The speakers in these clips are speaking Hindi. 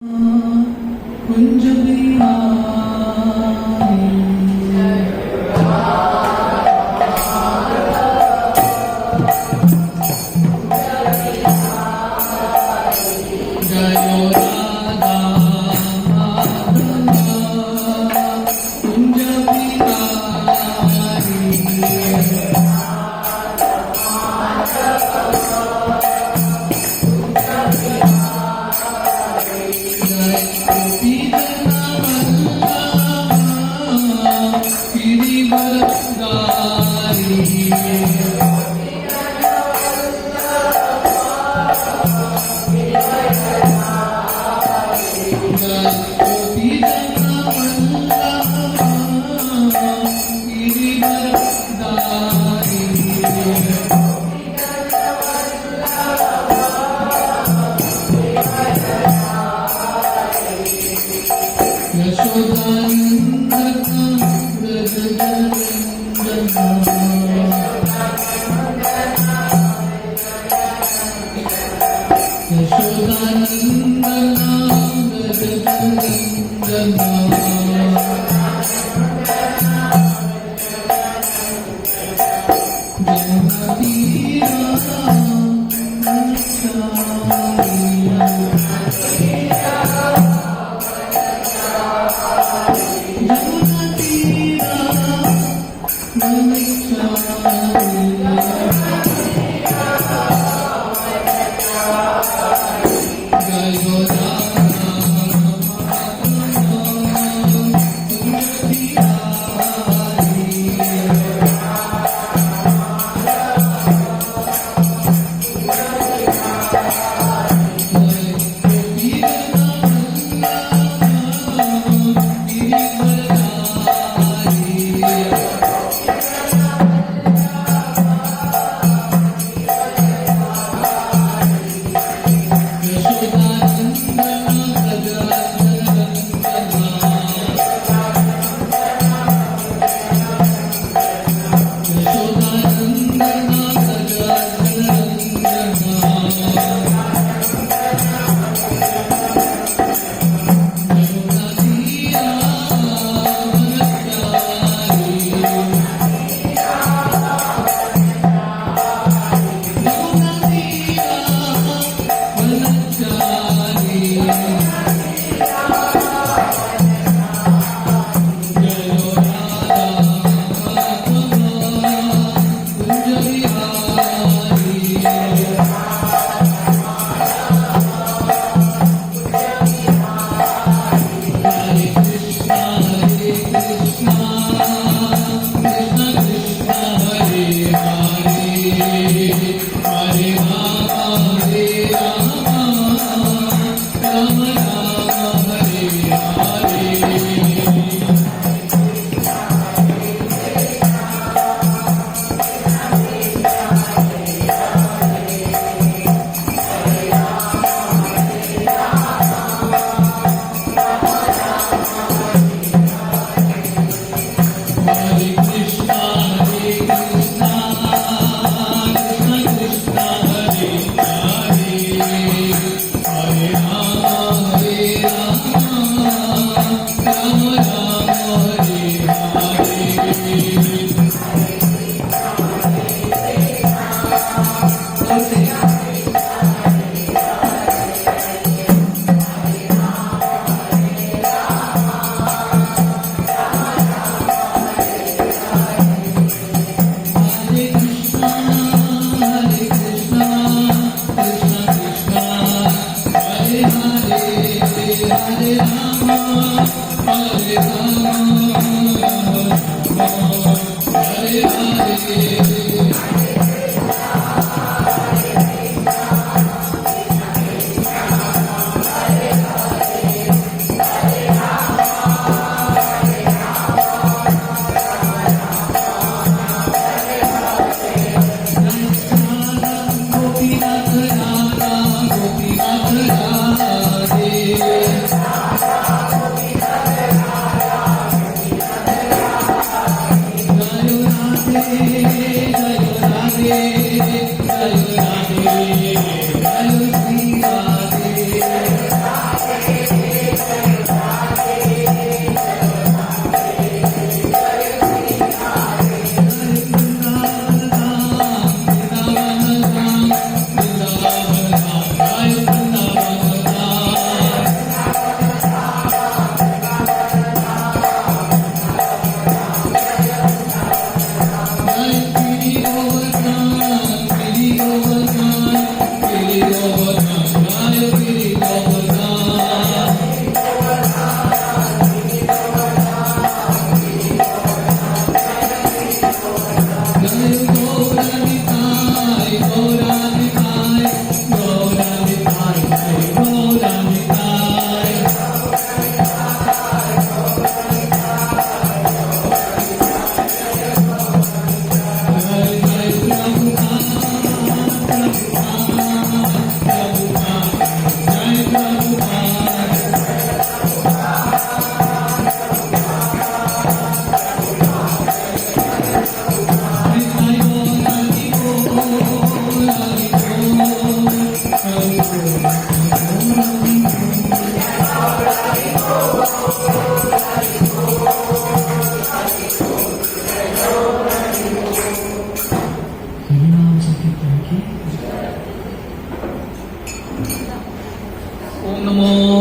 कुंज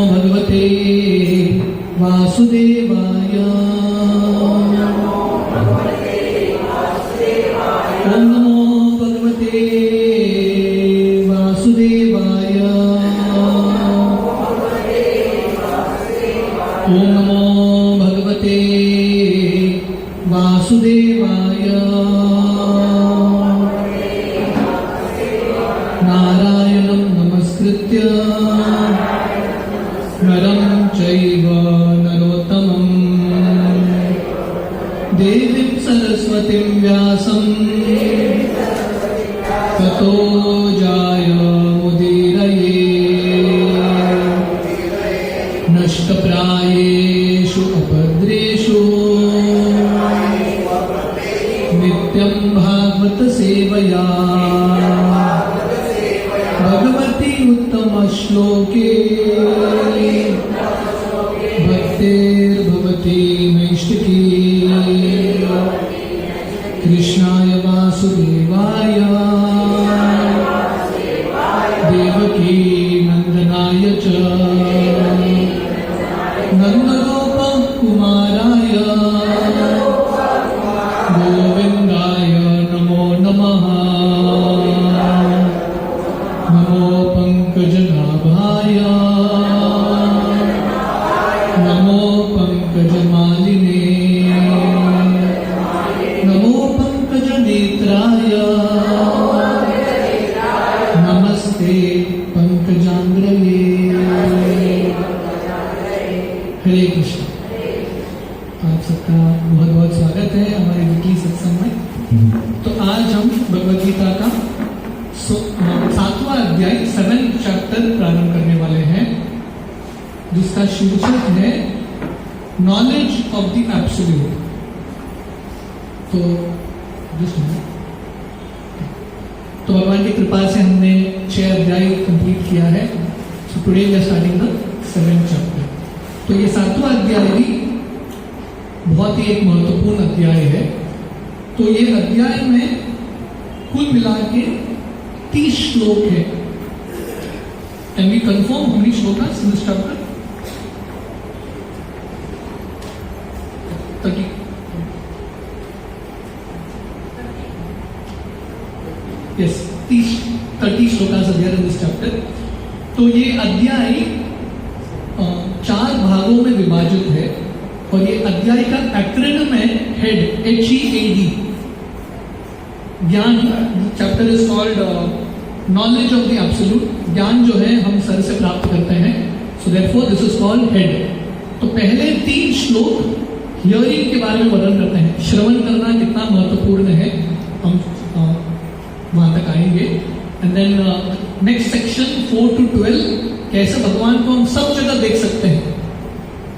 भगवते वासुदेवाय। ओम नमो भगवते वासुदेवाय। ओम नमो भगवते वासुदेवाय। नारायणं नमस्कृत्य नरं चैव नरोत्तमं देवीं सरस्वतीं व्यासं ततो जयमुदीरये। नष्टप्रायेषु अपद्रेषु नित्यं भागवत सेवया भगवती उत्तमश्लोके भक्तिर्भवति नैष्टिकी। कृष्णाय वासुदेवाय देवकी नंदनाय च नन्दगोपकुमाराय गोविन्दाय नमो नमः। नमो पंकजनाभाय नमो पंकजमालिने नमो पंकजनेत्राय नमस्ते पंकजांग्रये। हरे कृष्ण। आप सबका बहुत बहुत स्वागत है हमारे वीकली सत्संग में। तो आज हम भगवद गीता का 7वां अध्याय 7th चैप्टर प्रारंभ करने वाले हैं, जिसका शीर्षक है नॉलेज ऑफ द एब्सोल्यूट। तो भगवान की कृपा से हमने 6 अध्याय कंप्लीट किया है। So today we are starting the 7th chapter. तो ये 7वां अध्याय भी बहुत ही एक महत्वपूर्ण अध्याय है। तो ये अध्याय में कुल मिला के 30 श्लोक है। Can we confirm how many shlokas in this chapter? 30। Yes, 30 shlokas are there in this chapter. तो ये अध्याय 4 भागों में विभाजित है और ये अध्याय का एक्रोनिम है हेड, HEAD। ज्ञान, chapter is called knowledge of the absolute. ज्ञान जो है हम सर से प्राप्त करते हैं, so therefore this is called head. तो पहले 3 श्लोक हियरिंग के बारे में वर्णन करते हैं, श्रवण करना कितना महत्वपूर्ण है, हम वहां तक आएंगे। And then next section 4 to 12, कैसे भगवान को हम सब जगह देख सकते हैं,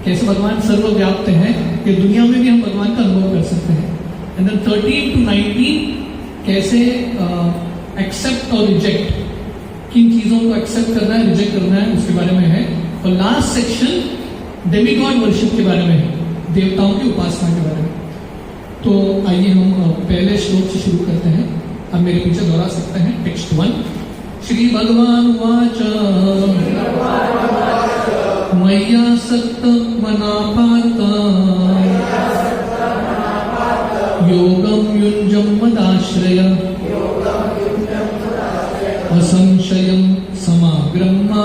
कैसे भगवान सर्वव्याप्त हैं, कि दुनिया में भी हम भगवान का अनुभव कर सकते हैं। एंड देन 13 to 19, कैसे एक्सेप्ट और रिजेक्ट, किन चीजों को एक्सेप्ट करना है, रिजेक्ट करना है, उसके बारे में है। और लास्ट सेक्शन डेमीगॉड वर्शिप के बारे में है, देवताओं की उपासना के बारे में। तो आइए हम पहले श्लोक से शुरू करते हैं। अब मेरे पीछे दोहरा सकते हैं टेक्स्ट 1। श्री भगवान वाच मय्या सक्त मना पार्थ योगम युञ्जम मदाश्रय असंशयं समाग्रह्मा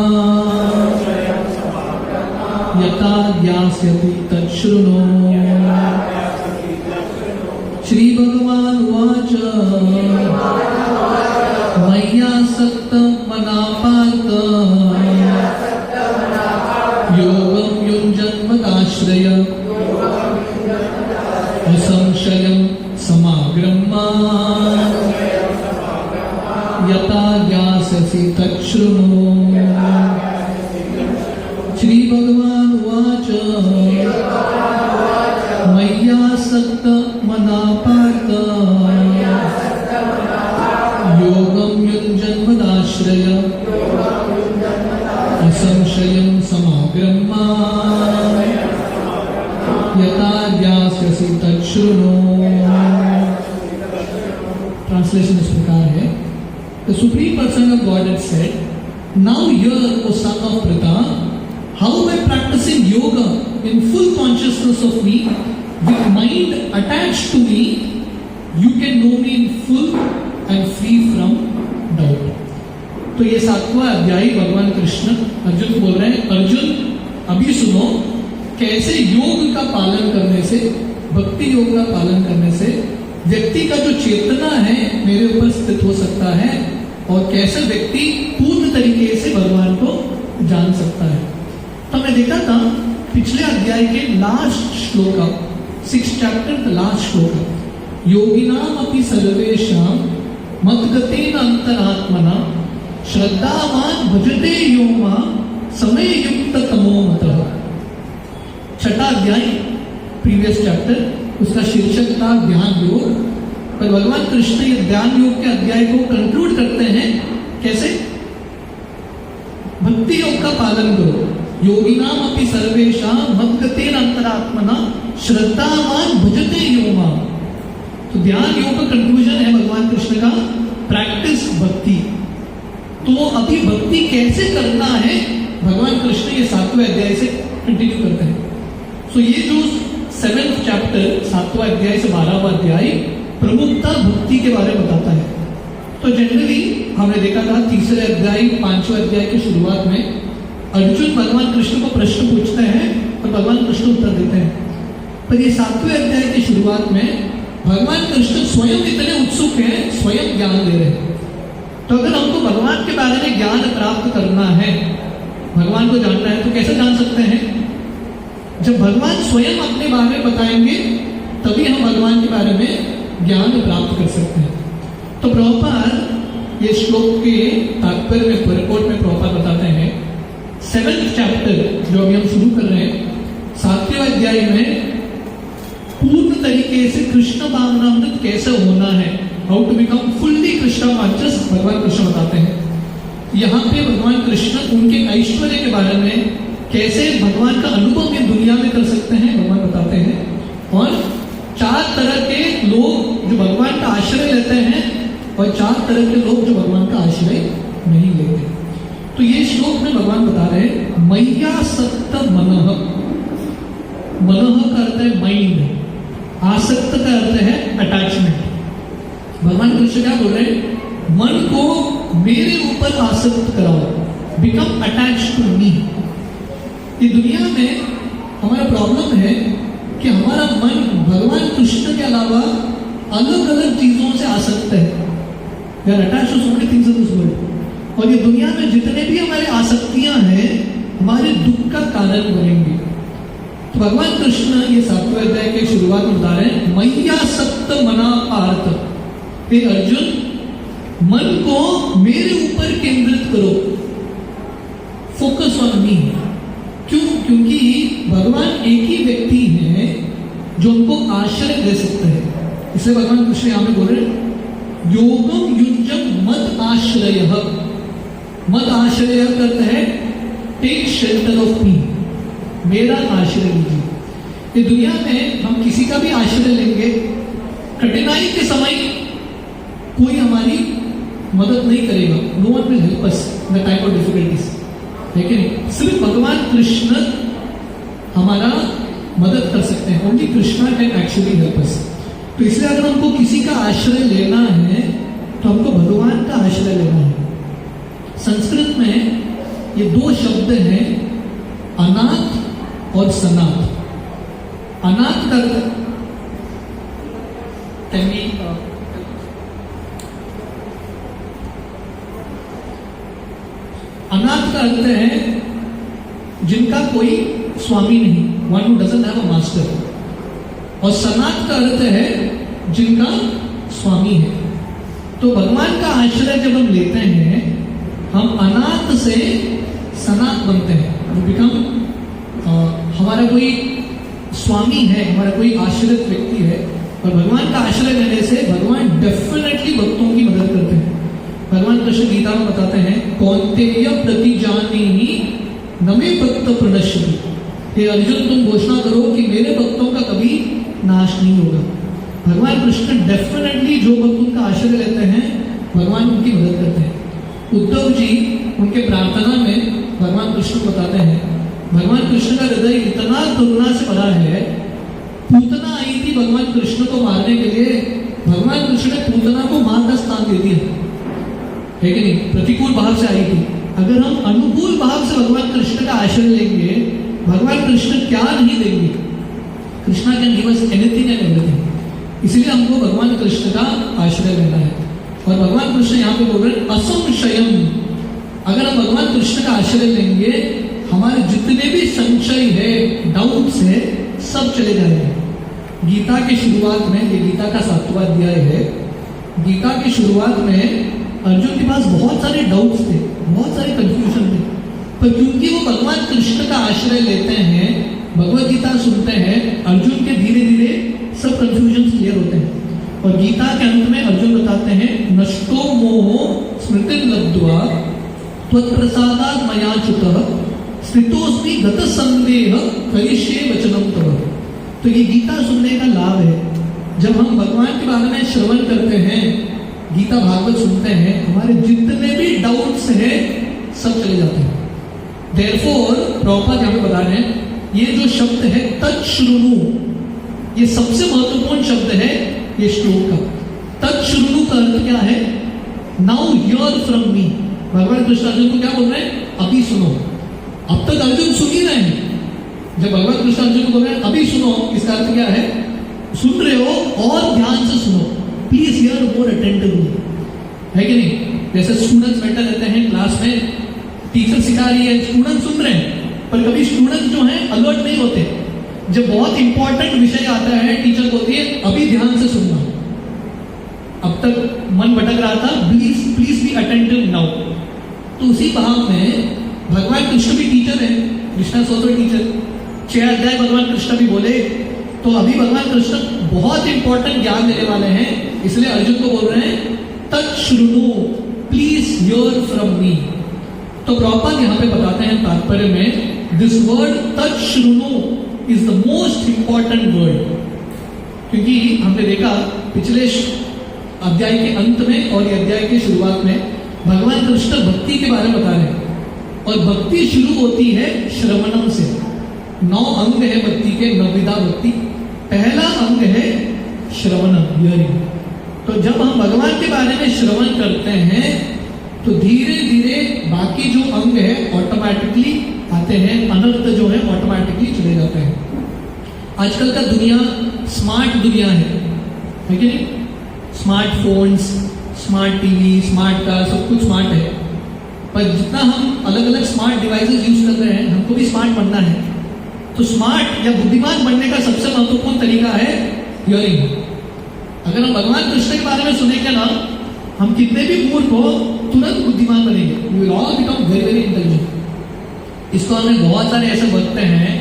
यथा ध्यास्यति तच्छृणु। श्री भगवान वाच मय्या सक्त मना पार्थ योगं युञ्जन् मदाश्रय असंशयं समाग्रह्मा यथा ज्ञास्यसि तच्छृणु। श्री भगवान वाच मय्या सक्त मना पार्थ योगं युञ्जन् मदाश्रय असंशयं समाग्रह्मा यथा ज्ञास्यसि तच्छृणु। ट्रांसलेशन इस प्रकार है, The Supreme Person of Godhead said, Now hear, O son of Pritha, how by practicing yoga in full consciousness of me with mind attached to me you can know me in full and free from doubt. तो ये 7वां अध्याय भगवान कृष्ण अर्जुन को बोल रहे हैं, अर्जुन अभी सुनो कैसे योग का पालन करने से, भक्ति योग का पालन करने से व्यक्ति का जो चेतना है मेरे ऊपर स्थित हो सकता है और कैसे व्यक्ति पूर्ण तरीके से भगवान को जान सकता है। तो हमने देखा था पिछले अध्याय के लास्ट श्लोक, 6th चैप्टर लास्ट श्लोक, योगिनाम अपि सर्वेषां मद्गतेन अंतरात्मना श्रद्धावान भजते यो मां समय युक्त तमो मतः। 6ठा अध्याय प्रीवियस चैप्टर, उसका शीर्षक था ध्यान योग। पर भगवान कृष्ण ये ध्यान योग के अध्याय को कंक्लूड करते हैं कैसे? भक्ति योग का पालन करो, योगिनाम अपि सर्वेषां मद्गतेन अंतरात्मना श्रद्धावान भजते यो मां। तो ध्यान योग का कंक्लूजन है भगवान कृष्ण का प्रैक्टिस भक्ति। तो अभी भक्ति कैसे करना है भगवान कृष्ण ये 7वें अध्याय से कंटिन्यू करते हैं। सो ये जो 7th चैप्टर 7वां अध्याय से 12वां अध्याय प्रमुखता भक्ति के बारे में बताता है। तो जनरली हमने देखा था तीसरे अध्याय 5वें अध्याय की शुरुआत में अर्जुन भगवान कृष्ण को प्रश्न पूछते हैं और भगवान कृष्ण उत्तर देते हैं। पर ये 7वें अध्याय की शुरुआत में भगवान कृष्ण स्वयं इतने उत्सुक हैं, स्वयं ज्ञान दे रहे हैं। तो अगर हमको भगवान के बारे में ज्ञान प्राप्त करना है, भगवान को जानना है, तो कैसे जान सकते हैं? जब भगवान स्वयं अपने बारे में बताएंगे तभी हम भगवान के बारे में ज्ञान प्राप्त कर सकते हैं। तो प्रभुपाद ये श्लोक के तात्पर्य में परिपोर्ट में प्रभुपाद बताते हैं 7th चैप्टर जो अभी हम शुरू कर रहे हैं 7वें अध्याय में पूर्ण तरीके से कृष्ण भावनामृत कैसे होना है, how to become fully Krishna conscious, भगवान कृष्ण बताते हैं। यहाँ पे भगवान कृष्ण उनके ऐश्वर्य के बारे में कैसे भगवान का अनुभव ये दुनिया में कर सकते हैं भगवान बताते हैं। और 4 तरह के लोग जो भगवान का आश्रय लेते हैं और 4 तरह के लोग जो भगवान का आश्रय नहीं लेते। तो ये श्लोक में भगवान बता रहे हैं मय्या सक्त मनः, मनः का अर्थ है माइंड, आसक्त का अर्थ है अटैचमेंट। भगवान कृष्ण क्या बोल रहे हैं? मन को मेरे ऊपर आसक्त कराओ, बिकम अटैच टू मी। ये दुनिया में हमारा प्रॉब्लम है कि हमारा मन भगवान कृष्ण के अलावा अलग अलग चीजों से आसक्त है। We are attached to so many things in this world. और ये दुनिया में जितने भी हमारे आसक्तियां हैं हमारे दुख का कारण बनेंगे। तो भगवान कृष्ण ये 7वें अध्याय के शुरुआत में बता रहे हैं मय्या सक्त मना पार्थ, हे अर्जुन मन को मेरे ऊपर केंद्रित करो, फोकस ऑन मी। क्यों? क्योंकि भगवान एक ही व्यक्ति है जो उनको आश्रय दे सकते हैं। इसलिए भगवान कृष्ण यहां पे बोल रहे योगम युज्यम मद आश्रय। मद आश्रय करता है टेक शेल्टर ऑफ मी, मेरा आश्रय लीजिए। ये दुनिया में हम किसी का भी आश्रय लेंगे, कठिनाई के समय कोई हमारी मदद नहीं करेगा। No one will help us in the time of difficulties. लेकिन सिर्फ भगवान कृष्ण हमारा मदद कर सकते हैं। Only Krishna can actually help us. तो इसलिए अगर हमको किसी का आश्रय लेना है तो हमको भगवान का आश्रय लेना है। संस्कृत में ये 2 शब्द हैं, अनाथ और सनाथ। अनाथ का अनाथ का अर्थ है जिनका कोई स्वामी नहीं, one who doesn't have a master. और सनात का अर्थ है जिनका स्वामी है। तो भगवान का आश्रय जब हम लेते हैं हम अनाथ से सनात बनते हैं। बिकम हमारा कोई स्वामी है, हमारा कोई आश्रित व्यक्ति है। और भगवान का आश्रय लेने से भगवान डेफिनेटली भक्तों की मदद करते हैं। भगवान कृष्ण गीता में बताते हैं कौन्तेय प्रतिजानीहि न मे भक्त प्रणश्यति। हे अर्जुन तुम घोषणा करो कि मेरे भक्तों का कभी नाश नहीं होगा। भगवान कृष्ण डेफिनेटली जो भक्त उनका आश्रय लेते हैं भगवान उनकी मदद करते हैं। उद्धव जी उनके प्रार्थना में भगवान कृष्ण बताते हैं भगवान कृष्ण का हृदय इतना करुणा से भरा है। पूतना आई थी भगवान कृष्ण को मारने के लिए, भगवान कृष्ण ने पूतना को मां का स्थान दे दिया, है कि नहीं? प्रतिकूल भाव से आई थी। अगर हम अनुकूल भाव से भगवान कृष्ण का आश्रय लेंगे, भगवान कृष्ण क्या नहीं देंगे? Krishna can give us anything and everything. इसलिए हमको भगवान कृष्ण का आश्रय लेना है। और भगवान कृष्ण यहाँ पे बोल रहे हैं असंशयम। अगर हम भगवान कृष्ण का आश्रय लेंगे, हमारे जितने भी संशय है, डाउट्स है, सब चले जाएंगे। गीता की शुरुआत में, ये गीता का 7वां अध्याय है, गीता की शुरुआत में अर्जुन के पास बहुत सारे डाउट्स थे, बहुत सारे कंफ्यूजन थे, पर क्योंकि वो भगवान कृष्ण का आश्रय लेते हैं, भगवत गीता सुनते हैं, अर्जुन के धीरे धीरे सब कंफ्यूजन क्लियर होते हैं। और गीता के अंत में अर्जुन बताते हैं नष्टो मोहो स्मृति लब्ध्वा त्वत्प्रसादात् मया च्युतः स्थितोऽस्मि गत संदेह करिष्ये वचनं तव। तो ये गीता सुनने का लाभ है। जब हम भगवान के बारे में श्रवण करते हैं, गीता भागवत सुनते हैं, हमारे जितने भी डाउट्स हैं सब चले जाते हैं। देयरफॉर प्रभुपाद यहाँ पे बता रहे हैं, ये जो शब्द है तच्छृणु, ये सबसे महत्वपूर्ण शब्द है ये श्लोक का। तच्छृणु का अर्थ क्या है? नाउ हियर फ्रॉम मी। भगवान कृष्ण अर्जुन को क्या बोल रहे हैं? अभी सुनो। अब तक अर्जुन सुन ही रहे हैं। जब भगवान कृष्ण अर्जुन को बोल रहे हैं अभी सुनो, इसका अर्थ क्या है? सुन रहे हो और ध्यान से सुनो, प्लीज हियर मोर अटेंटिवली, है कि नहीं? जैसे स्टूडेंट्स बैठे रहते हैं क्लास में, टीचर सिखा रही है, स्टूडेंट सुन रहे हैं, पर कभी स्टूडेंट जो है अलर्ट नहीं होते। जब बहुत इंपॉर्टेंट विषय आता है, टीचर बोलती है अभी ध्यान से सुनना, अब तक मन भटक रहा था, please please be attentive now. तो उसी भाव में भगवान कृष्ण भी टीचर है, कृष्णा सोचो टीचर, 6 अध्याय भगवान कृष्ण भी बोले, तो अभी भगवान कृष्ण बहुत इंपॉर्टेंट ज्ञान देने वाले हैं, इसलिए अर्जुन को बोल रहे हैं तच्छृणु, प्लीज हियर फ्रॉम मी। तो प्रभुपाद यहाँ पे बताते हैं तात्पर्य में, दिस वर्ड तच्छृणु is the most important word. क्योंकि हमने देखा पिछले अध्याय के अंत में और ये अध्याय की शुरुआत में भगवान कृष्ण भक्ति के बारे में बता रहे हैं, और भक्ति शुरू होती है श्रवणम से। 9 अंग है भक्ति के, 9विधा भक्ति। पहला अंग है श्रवणम, हियरिंग। तो जब हम भगवान के बारे में श्रवण करते हैं, तो धीरे धीरे बाकी जो अंग है ऑटोमेटिकली आते हैं, अनर्थ जो है ऑटोमेटिकली चले जाते हैं। आजकल का दुनिया स्मार्ट दुनिया है कि नहीं? Smartphones, smart TV, smart car, सब कुछ स्मार्ट है। पर जितना हम अलग अलग स्मार्ट डिवाइसेस यूज कर रहे हैं, हमको भी स्मार्ट बनना है। तो स्मार्ट या बुद्धिमान बनने का सबसे महत्वपूर्ण तरीका है हियरिंग। अगर हम भगवान कृष्ण के बारे में सुनेंगे ना, हम कितने भी मूर्ख हो तुरंत बुद्धिमान बनेंगे। We will all become very very intelligent. इसको हमें बहुत सारे ऐसे भक्त हैं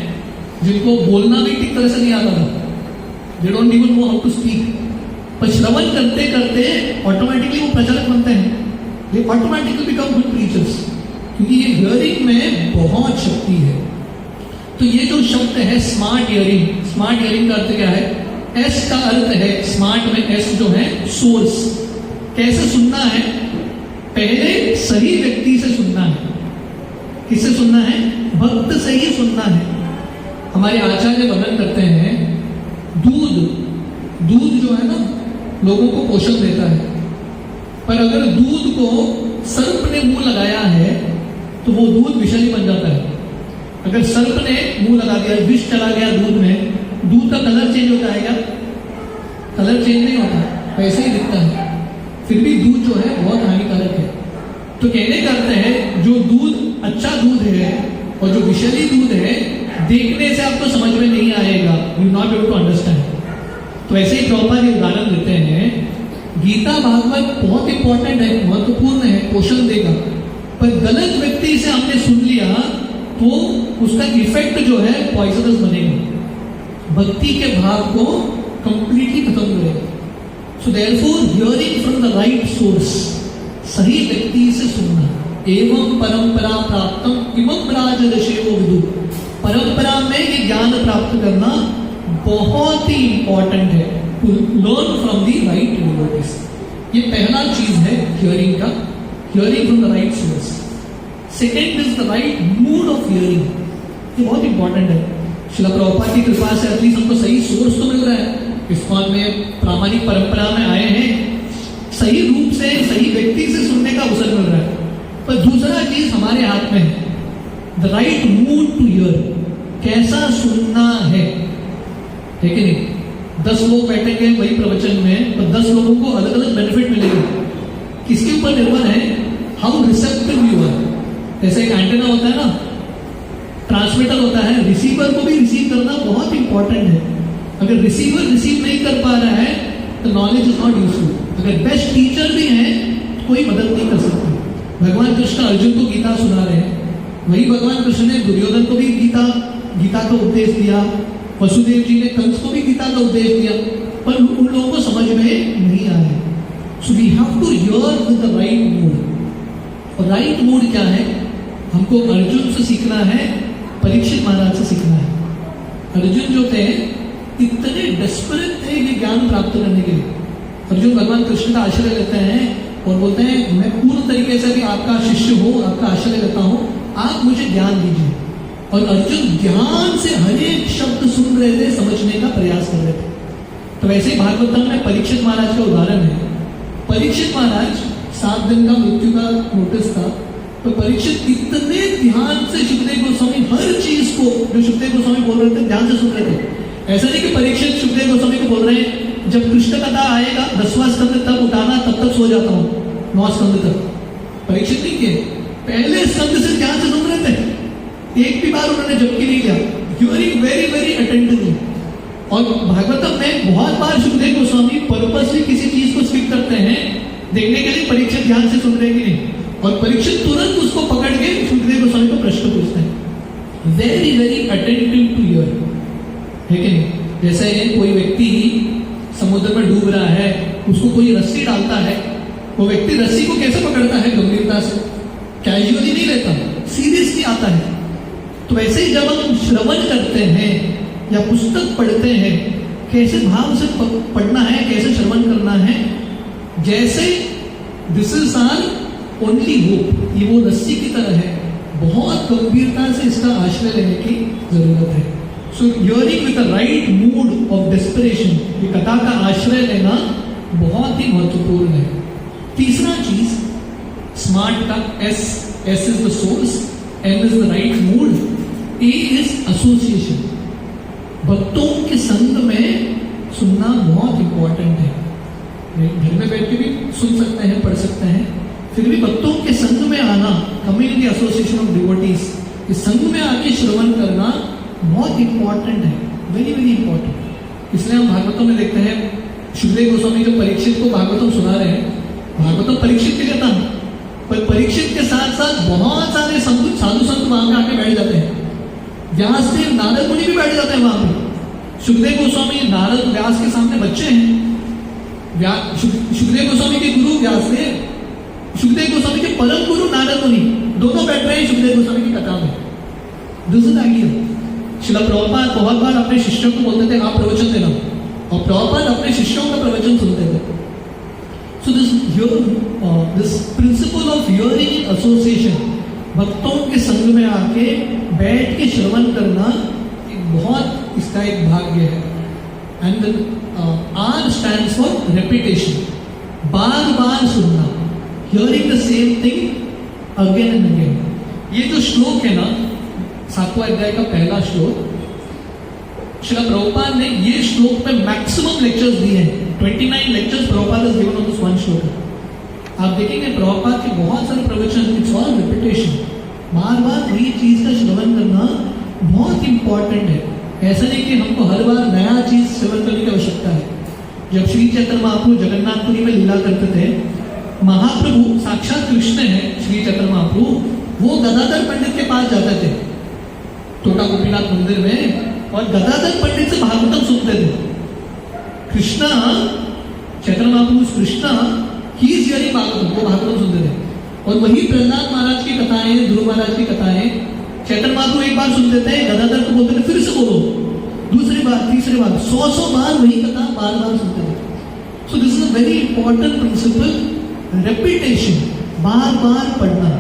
जिनको बोलना भी ठीक तरह से नहीं आता था, they don't even know how to speak, पर श्रवण करते करते ऑटोमेटिकली वो प्रचारक बनते हैं, they automatically become good preachers, क्योंकि ये हियरिंग में बहुत शक्ति है। तो ये जो शब्द है स्मार्ट हियरिंग, स्मार्ट हियरिंग का अर्थ क्या है? एस का अर्थ है, स्मार्ट में एस जो है सोर्स। कैसे सुनना है? पहले सही व्यक्ति से सुनना है। किससे सुनना है? भक्त से ही सुनना है। हमारे आचार्य वर्णन करते हैं, दूध जो है ना, लोगों को पोषण देता है, पर अगर दूध को सर्प ने मुंह लगाया है तो वो दूध विषारी बन जाता है। अगर सर्प ने मुंह लगा दिया, विष चला गया दूध में, दूध का कलर चेंज हो जाएगा? कलर चेंज नहीं होता, वैसे ही दिखता है। फिर भी दूध जो है बहुत हानिकारक है। तो कहने का अर्थ है, जो दूध अच्छा दूध है और जो विषैली दूध है, देखने से आपको समझ में नहीं आएगा, you not able to understand. तो ऐसे ही प्रभुपाद उदाहरण देते हैं, गीता भागवत बहुत इंपॉर्टेंट है, महत्वपूर्ण है, पोषण देगा, पर गलत व्यक्ति से हमने सुन लिया तो उसका इफेक्ट जो है पॉइजनस बनेगा, भक्ति के भाव को कंप्लीटली खत्म करेगा। सो therefore hearing from the right source, सही व्यक्ति से सुनना। एवं परंपरा प्राप्तम इमं राजर्षयो विदु, परंपरा में ये ज्ञान प्राप्त करना बहुत ही इंपॉर्टेंट है, to learn from the right devotees. ये पहला चीज है हियरिंग का, hearing from the right source. Second is the right mood of hearing. ये बहुत इंपॉर्टेंट है। श्रील प्रभुपाद की कृपा से एटलीस्ट हमको सही सोर्स तो मिल रहा है, इस्कॉन में प्रामाणिक परंपरा में आए हैं, सही रूप से सही व्यक्ति से सुनने का अवसर मिल रहा है। पर दूसरा चीज हमारे हाथ में है, the right mood to hear, कैसा सुनना है कि नहीं। 10 लोग बैठेंगे वही प्रवचन में, पर 10 लोगों को अलग अलग बेनिफिट मिलेगा। किसके ऊपर निर्भर है, हाउ रिसेप्टिव यू आर। जैसे एक एंटेना होता है ना, ट्रांसमीटर होता है, रिसीवर को भी रिसीव करना बहुत इंपॉर्टेंट है। अगर रिसीवर रिसीव नहीं कर पा रहा है तो नॉलेज इज नॉट यूजफुल। अगर बेस्ट टीचर भी है तो कोई मदद नहीं कर सकता। भगवान कृष्ण अर्जुन को गीता सुना रहे हैं, वही भगवान कृष्ण ने दुर्योधन को भी गीता का उपदेश दिया, वसुदेव जी ने कंस को भी गीता का उपदेश दिया, पर उन लोगों को समझ में नहीं आया। So we have to hear with the right mood. और राइट मूड क्या है, हमको अर्जुन से सीखना है, परीक्षित महाराज से सीखना है। अर्जुन जो थे इतने डेस्परेट थे ये ज्ञान प्राप्त करने के लिए। अर्जुन भगवान कृष्ण का आश्रय लेते हैं और बोलते हैं मैं पूर्ण तरीके से भी आपका शिष्य हूँ, आपका आश्रय लेता हूँ, आप मुझे ज्ञान दीजिए। और अर्जुन ध्यान से हर एक शब्द सुन रहे थे, समझने का प्रयास कर रहे थे। तो वैसे ही भागवतम में परीक्षित महाराज का उदाहरण है। परीक्षित महाराज 7 दिन का मृत्यु का नोटिस था, तो परीक्षित इतने ध्यान से सुखदेव गोस्वामी हर चीज को जो सुखदेव गोस्वामी बोल रहे थे ध्यान से सुन रहे थे। ऐसा नहीं कि परीक्षित सुखदेव गोस्वामी को बोल रहे हैं जब कृष्ण कथा आएगा 10वां स्कंद तक उठाना, तब तक सो जाता हूँ 9 स्कंद तक। परीक्षित नहीं किए, पहले स्कंद से ध्यान से सुन रहे थे, एक भी बार उन्होंने जबकि नहीं किया, ह्यूरिंग वेरी वेरी अटेंटिवली। और भागवतम में बहुत बार सुखदेव गोस्वामी पर्पसली किसी चीज को स्किप करते हैं देखने के लिए परीक्षित ध्यान से सुन रहे कि नहीं, और परीक्षित तुरंत उसको पकड़ के सुखदेव गोस्वामी को प्रश्न पूछते हैं। Very very attentive to hear, है कि नहीं। जैसे कोई व्यक्ति समुद्र में डूब रहा है, उसको कोई रस्सी डालता है, वो व्यक्ति रस्सी को कैसे पकड़ता है, गंभीरता से, कैजुअली नहीं लेता, सीरियसली आता है। तो वैसे ही जब हम श्रवण करते हैं या पुस्तक पढ़ते हैं, कैसे भाव से पढ़ना है, कैसे श्रवण करना है, जैसे this is our only hope, ये वो रस्सी की तरह है, बहुत गंभीरता से इसका आश्रय लेने की जरूरत है। So hearing with the right mood of desperation, ये कथा का आश्रय लेना बहुत ही महत्वपूर्ण है। तीसरा चीज स्मार्ट का S is the source, M is the right mood, A is association. भक्तों के संग में सुनना बहुत इंपॉर्टेंट है। घर में बैठ के भी सुन सकते हैं, पढ़ सकते हैं, फिर भी भक्तों के संग में आना, कम्युनिटी एसोसिएशन ऑफ डिवोटीज, इस संग में आके श्रवण करना बहुत इंपॉर्टेंट है, वेरी वेरी इंपॉर्टेंट। इसलिए हम भागवतों में देखते हैं सुखदेव गोस्वामी जो परीक्षित को भागवतम सुना रहे हैं, भागवतम परीक्षित की कथा, पर परीक्षित के साथ साथ बहुत सारे साधु संत वहां पे आके बैठ जाते हैं। व्यासदेव नारद मुनि भी बैठ जाते हैं वहां पे। सुखदेव गोस्वामी नारद व्यास के सामने बच्चे हैं, सुखदेव गोस्वामी के गुरु व्यासदेव, सुखदेव गोस्वामी के परम गुरु नारद मुनि, दोनों बैठ रहे हैं सुखदेव गोस्वामी की कथा में। This is idea. Srila Prabhupada बहुत बार अपने शिष्यों को बोलते थे आप प्रवचन देना, और प्रभुपाद अपने शिष्यों का प्रवचन सुनते थे। So this principle of hearing association, भक्तों के संग में आके बैठ के श्रवण करना एक बहुत इसका एक भाग्य है। And R stands for repetition, बार बार सुनना, hearing the same thing again and again. ये जो श्लोक है ना, 7वां अध्याय का पहला श्लोक, श्रील प्रभुपाद ने ये श्लोक में मैक्सिमम लेक्चर्स दिए हैं। 29 lectures Prabhupada has given on this one श्लोक। आप देखेंगे प्रभुपाद के बहुत सारे प्रवचन, इट्स ऑल रिपीटेशन, बार बार वही चीज का श्रवण करना बहुत इंपॉर्टेंट है। ऐसा नहीं कि हमको हर बार नया चीज श्रवण करने की आवश्यकता है। जब श्री चैतन्य महाप्रभु जगन्नाथपुरी में लीला करते थे, महाप्रभु साक्षात कृष्ण है श्री चैतन्य महाप्रभु, वो गदाधर पंडित के पास जाते थे टोटा गोपीनाथ मंदिर में, और गदाधर पंडित से भागवतम सुनते थे। Krishna, Chaitanya Mahaprabhu Krishna, he is hearing Bhagavatam, वो भागवतम सुनते थे। और वही प्रहलाद महाराज की कथाएं, ध्रुव महाराज की कथाएं चैतन्य महाप्रभु एक बार सुनते थे, गदाधर को बोलते थे फिर से बोलो, दूसरी बार, तीसरी बार, 100 बार वही कथा बार बार सुनते थे। So this is a very important principle, repetition, बार बार पढ़ना।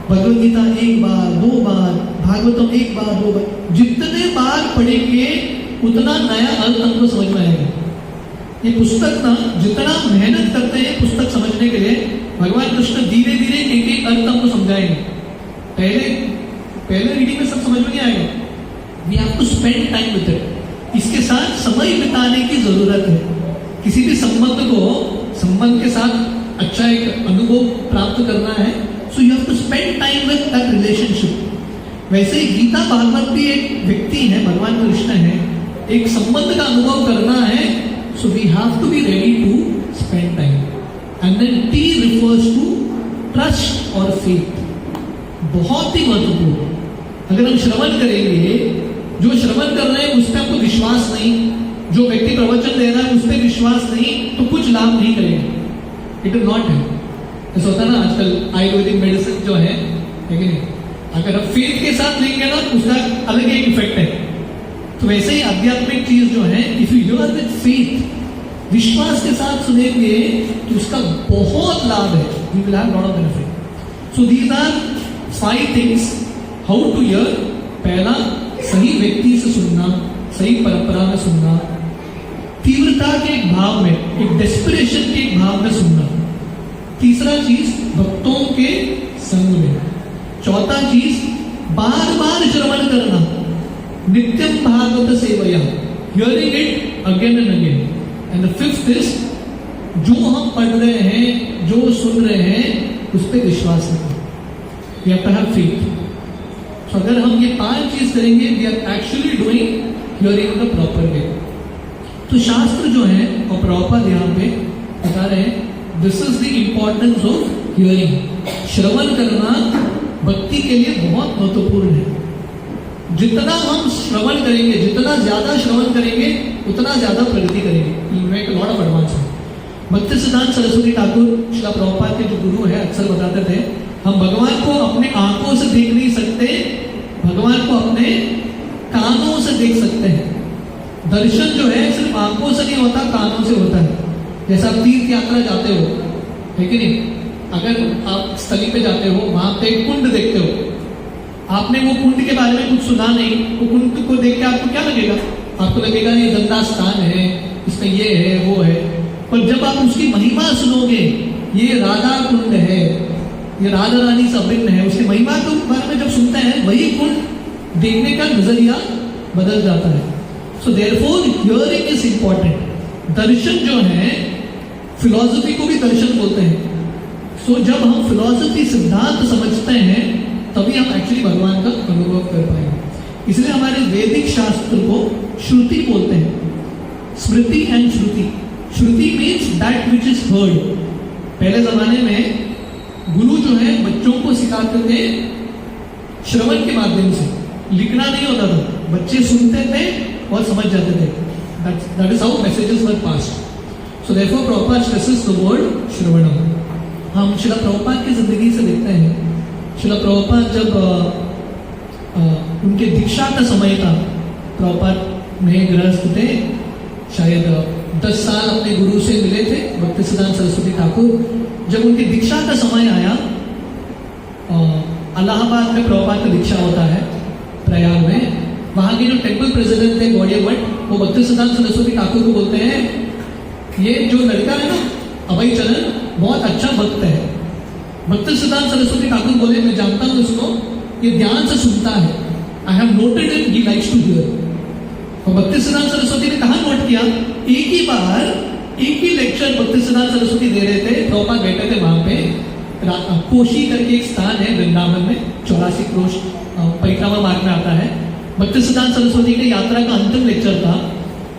भगवद गीता 1 बार 2 बार, भागवतम 1 बार 2 बार, जितने बार पढ़ेंगे उतना नया अर्थ हमको समझ में आएगा। ये पुस्तक ना जितना मेहनत करते हैं पुस्तक समझने के लिए, भगवान कृष्ण धीरे धीरे एक एक अर्थ हमको समझाएंगे। पहले रीडिंग में सब समझ में नहीं आएगा। We have to spend time with it. इसके साथ समय बिताने की जरूरत है। किसी भी संबंध के साथ अच्छा एक अनुभव प्राप्त करना है, so you have to spend time with that relationship. वैसे ही गीता भागवत भी एक व्यक्ति है, भगवान कृष्ण है, एक संबंध का अनुभव करना है, so we have to be ready to spend time. And then T refers to trust और फेथ। बहुत ही महत्वपूर्ण। अगर हम श्रवण करेंगे, जो श्रवण कर रहे हैं उस पर आपको विश्वास नहीं, जो व्यक्ति प्रवचन दे रहा है उस पर विश्वास नहीं, तो कुछ लाभ नहीं करेगा। इट विल नॉट है। ऐसा होता है ना आजकल आयुर्वेदिक मेडिसिन जो है कि नहीं, अगर आप फेथ के साथ लेंगे ना उसका अलग एक इफेक्ट है। तो वैसे ही आध्यात्मिक चीज जो है, if you hear with faith, विश्वास के साथ सुनेंगे तो उसका बहुत लाभ है। You will have lot of benefit. So these are 5 things how to hear. पहला, सही व्यक्ति से सुनना, सही परंपरा में सुनना, तीव्रता के एक भाव में, एक डेस्परेशन के एक भाव में सुनना। तीसरा चीज, भक्तों के संग में। चौथा चीज, बार बार श्रवण करना, नित्यम भागवत सेवया, hearing it again and again. And the fifth is, जो हम पढ़ रहे हैं, जो सुन रहे हैं, उस पर विश्वास रखना। We have to have faith. तो अगर हम ये 5 चीज करेंगे, we are actually doing hearing the proper way. तो शास्त्र जो है और प्रॉपर यहाँ पे बता रहे हैं, this is the importance of hearing. श्रवण करना भक्ति के लिए बहुत महत्वपूर्ण है। जितना हम श्रवण करेंगे, जितना ज्यादा श्रवण करेंगे, उतना ज्यादा प्रगति करेंगे। You make lot of advancement. भक्ति सिद्धांत सरस्वती ठाकुर श्रील प्रभुपाद के जो गुरु है, अक्सर बताते थे, हम भगवान को अपने आंखों से देख नहीं सकते, भगवान को अपने कानों से देख सकते हैं। दर्शन जो है सिर्फ आंखों से नहीं होता, कानों से होता है। जैसा आप तीर्थ यात्रा जाते हो, है कि नहीं? अगर आप स्थली पे जाते हो, वहां पे कुंड देखते हो, आपने वो कुंड के बारे में कुछ सुना नहीं, वो कुंड को देख के आपको क्या लगेगा? आपको लगेगा ये गंदा स्थान है, इसमें ये है वो है। पर जब आप उसकी महिमा सुनोगे, ये राधा कुंड है, ये राधा रानी से अभिन्न है, उसकी महिमा के बारे में जब सुनते हैं, वही कुंड देखने का नजरिया बदल जाता है। So therefore hearing is important. दर्शन जो है, फिलॉसफी को भी दर्शन बोलते हैं। सो जब हम फिलॉसफी सिद्धांत समझते हैं, तभी हम एक्चुअली भगवान का अनुभव कर पाएंगे। इसलिए हमारे वैदिक शास्त्र को श्रुति बोलते हैं। Smriti and Shruti. Shruti means that which is heard. पहले जमाने में गुरु जो है बच्चों को सिखाते थे श्रवण के माध्यम से, लिखना नहीं होता था, बच्चे सुनते थे और समझ जाते थे। That is how messages were passed. So therefore Prabhupada stresses the word shravanam. हम श्रील प्रभुपाद की जिंदगी से देखते हैं, श्रील प्रभुपाद जब उनके दीक्षा का समय था, प्रभुपाद नए गृहस्थ थे, शायद 10 साल अपने गुरु से मिले थे, भक्ति सिद्धांत सरस्वती ठाकुर। जब उनकी दीक्षा का समय आया, इलाहाबाद में प्रभुपाद का दीक्षा होता है, प्रयाग में, वहां के जो टेम्पल प्रेसिडेंट थे गौड़िया भट्ट, वो भक्ति सिद्धांत सरस्वती ठाकुर को बोलते हैं, ये जो लड़का है ना अभय चरण, बहुत अच्छा भक्त है। भक्ति सिद्धांत सरस्वती ठाकुर बोले, मैं जानता हूं इसको, ये ध्यान से सुनता है। I have noted him, he likes to hear. और भक्ति सिद्धांत सरस्वती ने कहा नोट किया, एक ही बार एक ही लेक्चर भक्ति सिद्धांत सरस्वती दे रहे थे, प्रभुपाद बैठे थे वहां पे, कोशी करके एक स्थान है वृंदावन में, 84 क्रोश परिक्रमा मार्ग में आता है। भक्ति सिद्धांत सरस्वती की यात्रा का अंतिम लेक्चर था।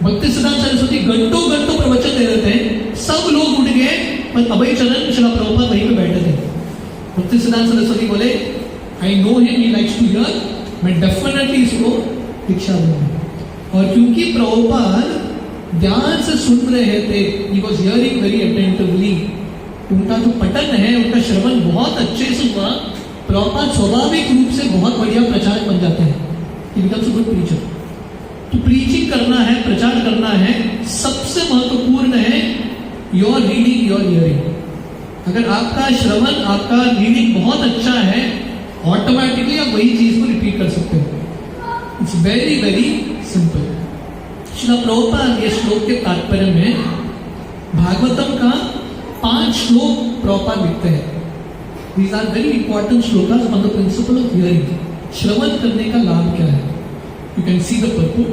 भक्ति सिद्धांत सरस्वती घंटों घंटों प्रवचन दे रहे थे, सब लोग उठ गए, पर अभय चरण श्रील प्रभुपाद वहीं पे बैठे थे। भक्ति सिद्धांत सरस्वती बोले, I know him, he likes to hear, मैं डेफिनेटली इसको दीक्षा दूंगा। और क्योंकि प्रभुपाद ध्यान से सुन रहे थे, he was hearing very attentively, उनका जो पठन है, उनका श्रवण बहुत अच्छे से हुआ। प्रभुपाद स्वाभाविक रूप से बहुत बढ़िया प्रचारक बन जाते हैं। ही बिकम्स अ गुड प्रीचर। तो प्रीचिंग करना है, प्रचार करना है, सबसे महत्वपूर्ण है योर रीडिंग, योर हियरिंग। अगर आपका श्रवण, आपका रीडिंग बहुत अच्छा है, ऑटोमेटिकली आप वही चीज को रिपीट कर सकते हो। It's very very simple. Srila Prabhupada ये श्लोक के तात्पर्य में भागवतम का 5 श्लोक प्रभुपाद लिखते हैं। These are very important shlokas on the principle of hearing. श्रवण करने का लाभ क्या है? You can see the purport.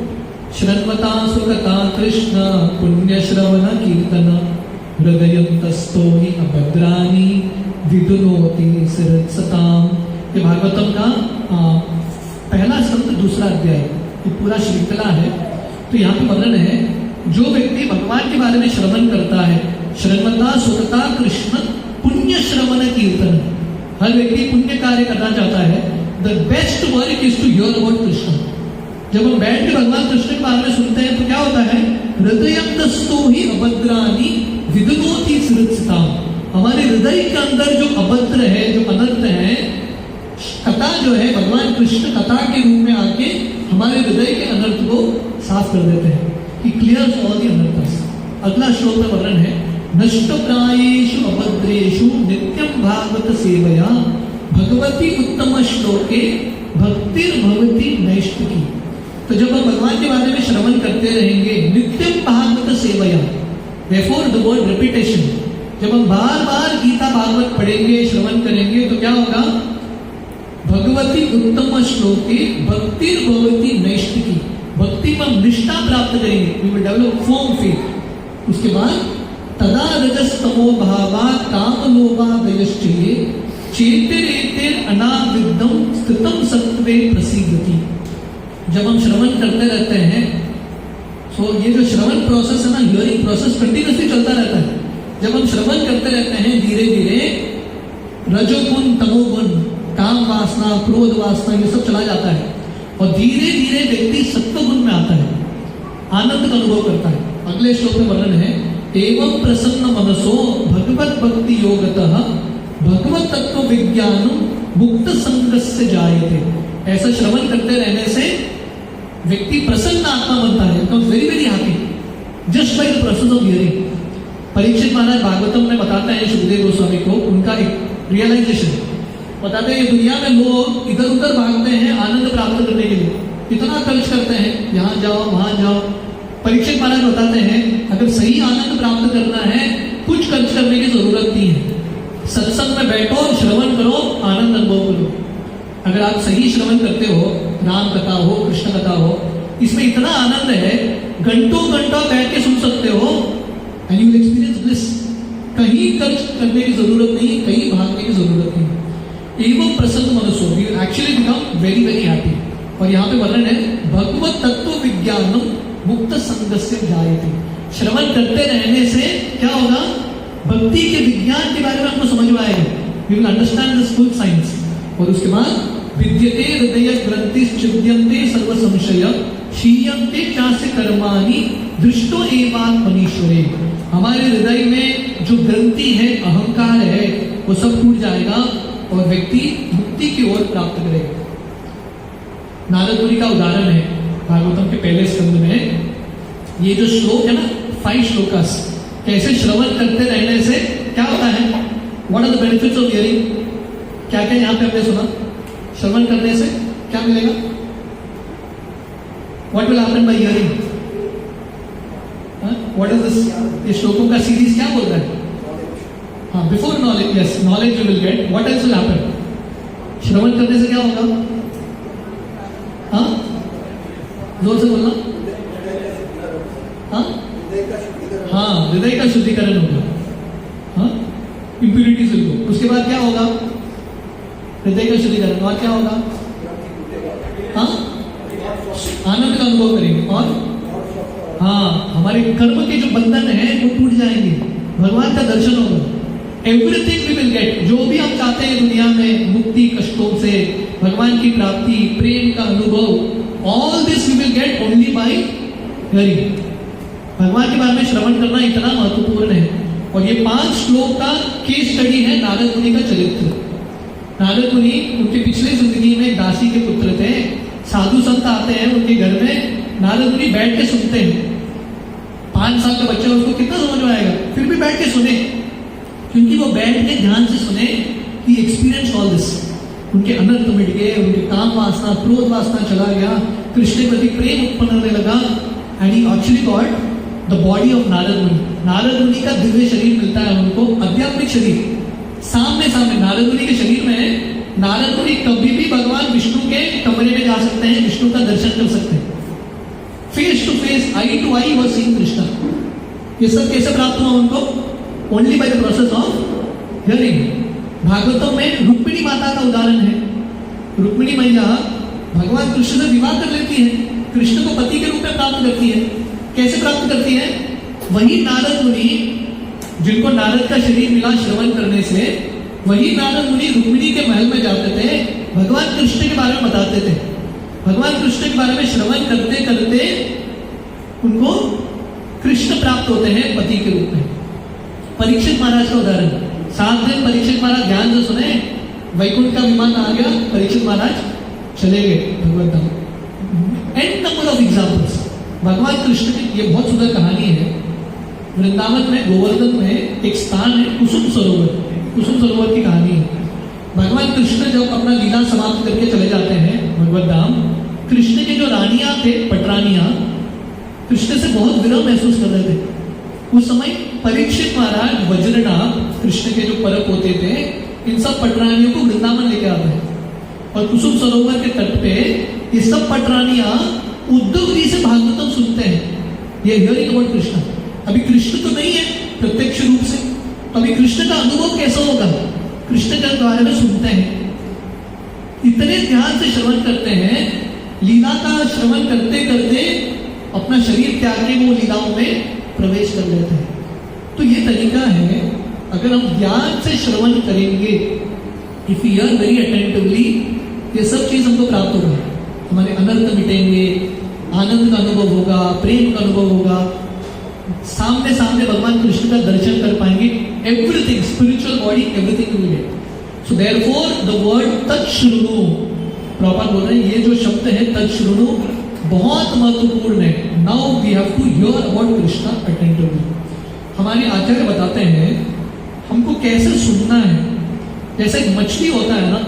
श्रवता सुखता कृष्ण पुण्य श्रवण कीर्तन हृदयन्तस्तो हि अभद्राणि विदुनोति सिरत्सताम। ये भागवतम का पहला स्कंद दूसरा अध्याय, ये पूरा श्रृंखला है। तो यहाँ पे वर्णन है, जो व्यक्ति भगवान के बारे में श्रवण करता है, श्रवता सुखता कृष्ण पुण्य श्रवण कीर्तन, हर व्यक्ति पुण्य कार्य करना चाहता है। The best work is to hear about Krishna. जब हम बैठ के भगवान कृष्ण के बारे में सुनते हैं तो क्या होता है? हृदयन्तस्तो हि अभद्राणि विदुनोति सिरत्सताम। हमारे हृदय के अंदर जो अभद्र है, जो अनर्थ है, कथा जो है भगवान कृष्ण कथा के रूप में आके हमारे हृदय के अनर्थ को साफ कर देते हैं। कि क्लियर ऑल दी अनर्थस। अगला श्लोक में वर्णन है, नष्ट प्रायेषु अभद्रेषु नित्यं भागवत सेवया भगवती उत्तम श्लोके भक्तिर्भवति नैष्ठिकी। तो जब हम भगवान के बारे में श्रवण करते रहेंगे, नित्यं भागवत सेवया, therefore the word repetition, जब हम बार बार गीता भागवत पढ़ेंगे, श्रवण करेंगे तो क्या होगा? भगवती उत्तम श्लोके भक्तिर्भवति नैष्ठिकी, भक्ति में निष्ठा प्राप्त करेंगे। We will develop firm faith। उसके बाद तदा रजस्तमो भावा कामलोभादयश्चये चेतिरेतेर अनाविद्यम स्थितम सत्वे प्रसीदति। जब हम श्रवण करते रहते हैं, तो ये जो श्रवण प्रोसेस है ना, हियरिंग प्रोसेस कंटिन्यूसली चलता रहता है। जब हम श्रवण करते रहते हैं, धीरे धीरे रजोगुण तमोगुण, काम वासना, क्रोध वासना, ये सब चला जाता है और धीरे धीरे व्यक्ति सत्वगुण में आता है, आनंद का अनुभव करता है। अगले श्लोक में वर्णन है, एवं प्रसन्न मनसो भगवत भक्ति योगतः भगवत तत्व विज्ञान मुक्त संगस्य जायते। ऐसा श्रवण करते रहने से व्यक्ति प्रसन्न आत्मा बनता है, becomes very very happy just by the process of hearing। Parikshit महाराज भागवतम में बताते हैं सुखदेव गोस्वामी को, उनका एक रियलाइजेशन बताते हैं, दुनिया में लोग इधर उधर भागते हैं आनंद प्राप्त करने के लिए, इतना खर्च करते हैं, यहाँ जाओ वहां जाओ। परीक्षित महाराज बताते हैं, अगर सही आनंद प्राप्त करना है, कुछ खर्च करने की जरूरत नहीं है। सत्संग में बैठो, श्रवण करो, आनंद अनुभव करो। अगर आप सही श्रवण करते हो, राम कथा हो, कृष्ण कथा हो, इसमें इतना आनंद है, घंटों घंटों बैठ के सुन सकते हो and you will experience bliss. कहीं खर्च करने की जरूरत नहीं, कहीं भागने की जरूरत नहीं। एवं प्रसन्न मनसो, we will actually become very very happy. और यहाँ पे वर्णन है, भगवत तत्व विज्ञान मुक्त संगस्य जायते। श्रवण करते रहने से क्या होगा? भक्ति के विज्ञान के बारे में हमको समझ में आएगा। We will understand this full science. और उसके बाद विद्यते हृदय ग्रंथि छिद्यन्ते सर्व संशय क्षीयन्ते चास्य कर्माणि दृष्टो एवात्मनीश्वरे। हमारे हृदय में जो ग्रंथि है, अहंकार है, वो सब टूट जाएगा और व्यक्ति मुक्ति की ओर प्राप्त करेगा। नारद मुनि का उदाहरण है भागवतम के पहले स्कंद में। ये जो श्लोक है ना, 5 श्लोकास, कैसे श्रवण करते रहने से क्या होता है? What are the benefits of hearing? क्या क्या यहाँ पे हमने सुना? श्रवण करने से क्या मिलेगा? What will happen by hearing? What is this? ये श्लोकों का सीरीज क्या बोल रहा है? हाँ, before knowledge, yes, knowledge you will get. What else will happen? श्रवण करने से क्या होगा? हाँ, जोर से बोलना। हाँ, हृदय का शुद्धिकरण होगा। हाँ, इंप्यूरिटीज विल गो। उसके बाद क्या होगा? हृदय का शुद्धिकरण। और क्या होगा? हाँ, आनंद का अनुभव करेंगे। और हाँ, हमारे कर्म के जो बंधन है वो टूट जाएंगे, भगवान का दर्शन होगा। एवरीथिंग वी विल गेट, जो भी हम चाहते हैं दुनिया में, मुक्ति कष्टों से, भगवान की प्राप्ति, प्रेम का अनुभव, all this we will get only by hearing. भगवान के बारे में श्रवण करना इतना महत्वपूर्ण है। और ये 5 श्लोक का केस स्टडी है नारद मुनि का चरित्र। नारद मुनि, उनके पिछले जिंदगी में दासी के पुत्र थे। साधु संत आते हैं उनके घर में, नारद मुनि बैठ के सुनते हैं। 5 साल का बच्चा, उसको कितना समझ में आएगा? फिर भी बैठ के सुने, क्योंकि वो बैठ के ध्यान से सुने। ही एक्सपीरियंस ऑल दिस। उनके अनर्थ मिट गए, उनके काम वासना, क्रोध वासना चला गया, कृष्ण के प्रति प्रेम उत्पन्न होने लगा। And he actually got the body of Narad मुनि। नारद मुनि का दिव्य शरीर मिलता है उनको, आध्यात्मिक शरीर। सामने सामने नारद मुनि के शरीर में नारद मुनि कभी भी भगवान विष्णु के कमरे में जा सकते हैं, विष्णु का दर्शन कर सकते हैं। Face to face, eye to eye was seeing Krishna. ये सब कैसे प्राप्त हुआ उनको? Only by the process of hearing. Bhagavatam में रुक्मिणी माता का उदाहरण है। रुक्मिणी मैया भगवान कृष्ण से विवाह कर लेती है, कृष्ण को पति के रूप में प्राप्त करती है। कैसे प्राप्त करती है? वही नारद मुनि जिनको नारद का शरीर मिला श्रवण करने से, वही नारद मुनि रुक्मिणी के महल में जाते थे, भगवान कृष्ण के बारे में बताते थे। भगवान कृष्ण के बारे में श्रवण करते करते उनको कृष्ण प्राप्त होते हैं पति के रूप में। परीक्षित महाराज का उदाहरण, 7 दिन परीक्षित महाराज ज्ञान जो सुने, वैकुंठ का विमान आ गया, परीक्षित महाराज चले गए भगवत धाम। एंड नंबर ऑफ एग्जाम्पल्स भगवान कृष्ण की। ये बहुत सुंदर कहानी है। वृंदावन में गोवर्धन में एक स्थान है कुसुम सरोवर। कुसुम सरोवर की कहानी है। भगवान कृष्ण जब अपना लीला समाप्त करके चले जाते हैं भगवत धाम, कृष्ण के जो रानियां थे, पटरानियां, कृष्ण से बहुत विरह महसूस कर रहे थे। उस समय परीक्षित महाराज वज्रनाभ, कृष्ण के जो परक होते थे, इन सब पटरानियों को वृंदावन लेके आते हैं और कुसुम सरोवर के तट पे ये सब पटरानियां उद्धव जी से भागवतम सुनते हैं। ये हियरिंग अबाउट कृष्ण। अभी कृष्ण तो नहीं है प्रत्यक्ष रूप से, तो अभी कृष्ण का अनुभव कैसा होगा? कृष्ण के बारे में सुनते हैं, इतने ध्यान से श्रवण करते हैं, लीला का श्रवण करते करते अपना शरीर त्याग के वो लीलाओं में प्रवेश कर लेते हैं। तो ये तरीका है, अगर हम ध्यान से श्रवण करेंगे, if you are very attentively, ये सब चीज हमको प्राप्त होगा। हमारे अनर्थ मिटेंगे, आनंद का अनुभव होगा, प्रेम का अनुभव होगा, सामने सामने भगवान कृष्ण का दर्शन कर पाएंगे। Everything, spiritual body, everything will get. So therefore the word tacchrnu, proper बोल रहे हैं, ये जो शब्द है तच्छृणु बहुत महत्वपूर्ण है। Now we have to hear about Krishna attentively. हमारे आचार्य बताते हैं हमको कैसे सुनना है। जैसे एक मछली होता है ना,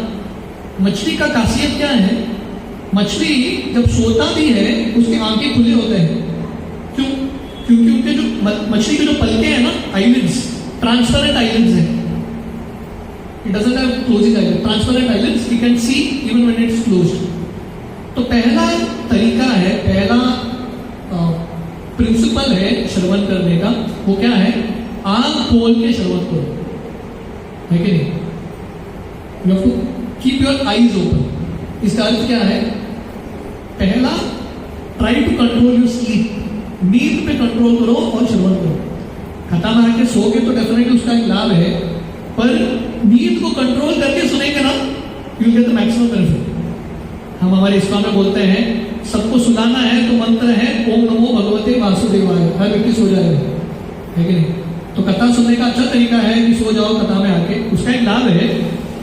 मछली का खासियत क्या है? मछली जब सोता भी है उसके आंखें खुले होते हैं। क्यों? क्योंकि उनके जो मछली के जो पलके हैं ना, आईलिड्स, ट्रांसपेरेंट आईलिड्स है। It doesn't have closing eyelids, transparent eyelids, you can see even when it's closed. तो पहला तरीका है, पहला प्रिंसिपल है श्रवण करने का, वो क्या है? आंख खोल के श्रवण करो, है कि नहीं? You have to keep your eyes open. इसका अर्थ क्या है? पहला, try to control your sleep, नींद पे कंट्रोल करो और श्रवण करो। खता में आके सोगे तो डेफिनेटली उसका एक लाभ है, पर नींद को कंट्रोल करके सुनेंगे ना, you get the maximum benefit. हम हमारे इस्लाम में बोलते हैं सबको सुलाना है तो मंत्र है ओम नमो भगवते वासुदेवाय, हर व्यक्ति सो जाएगा, है कि नहीं? तो कथा सुनने का अच्छा तरीका है कि सो जाओ कथा में आके, उसका एक लाभ है।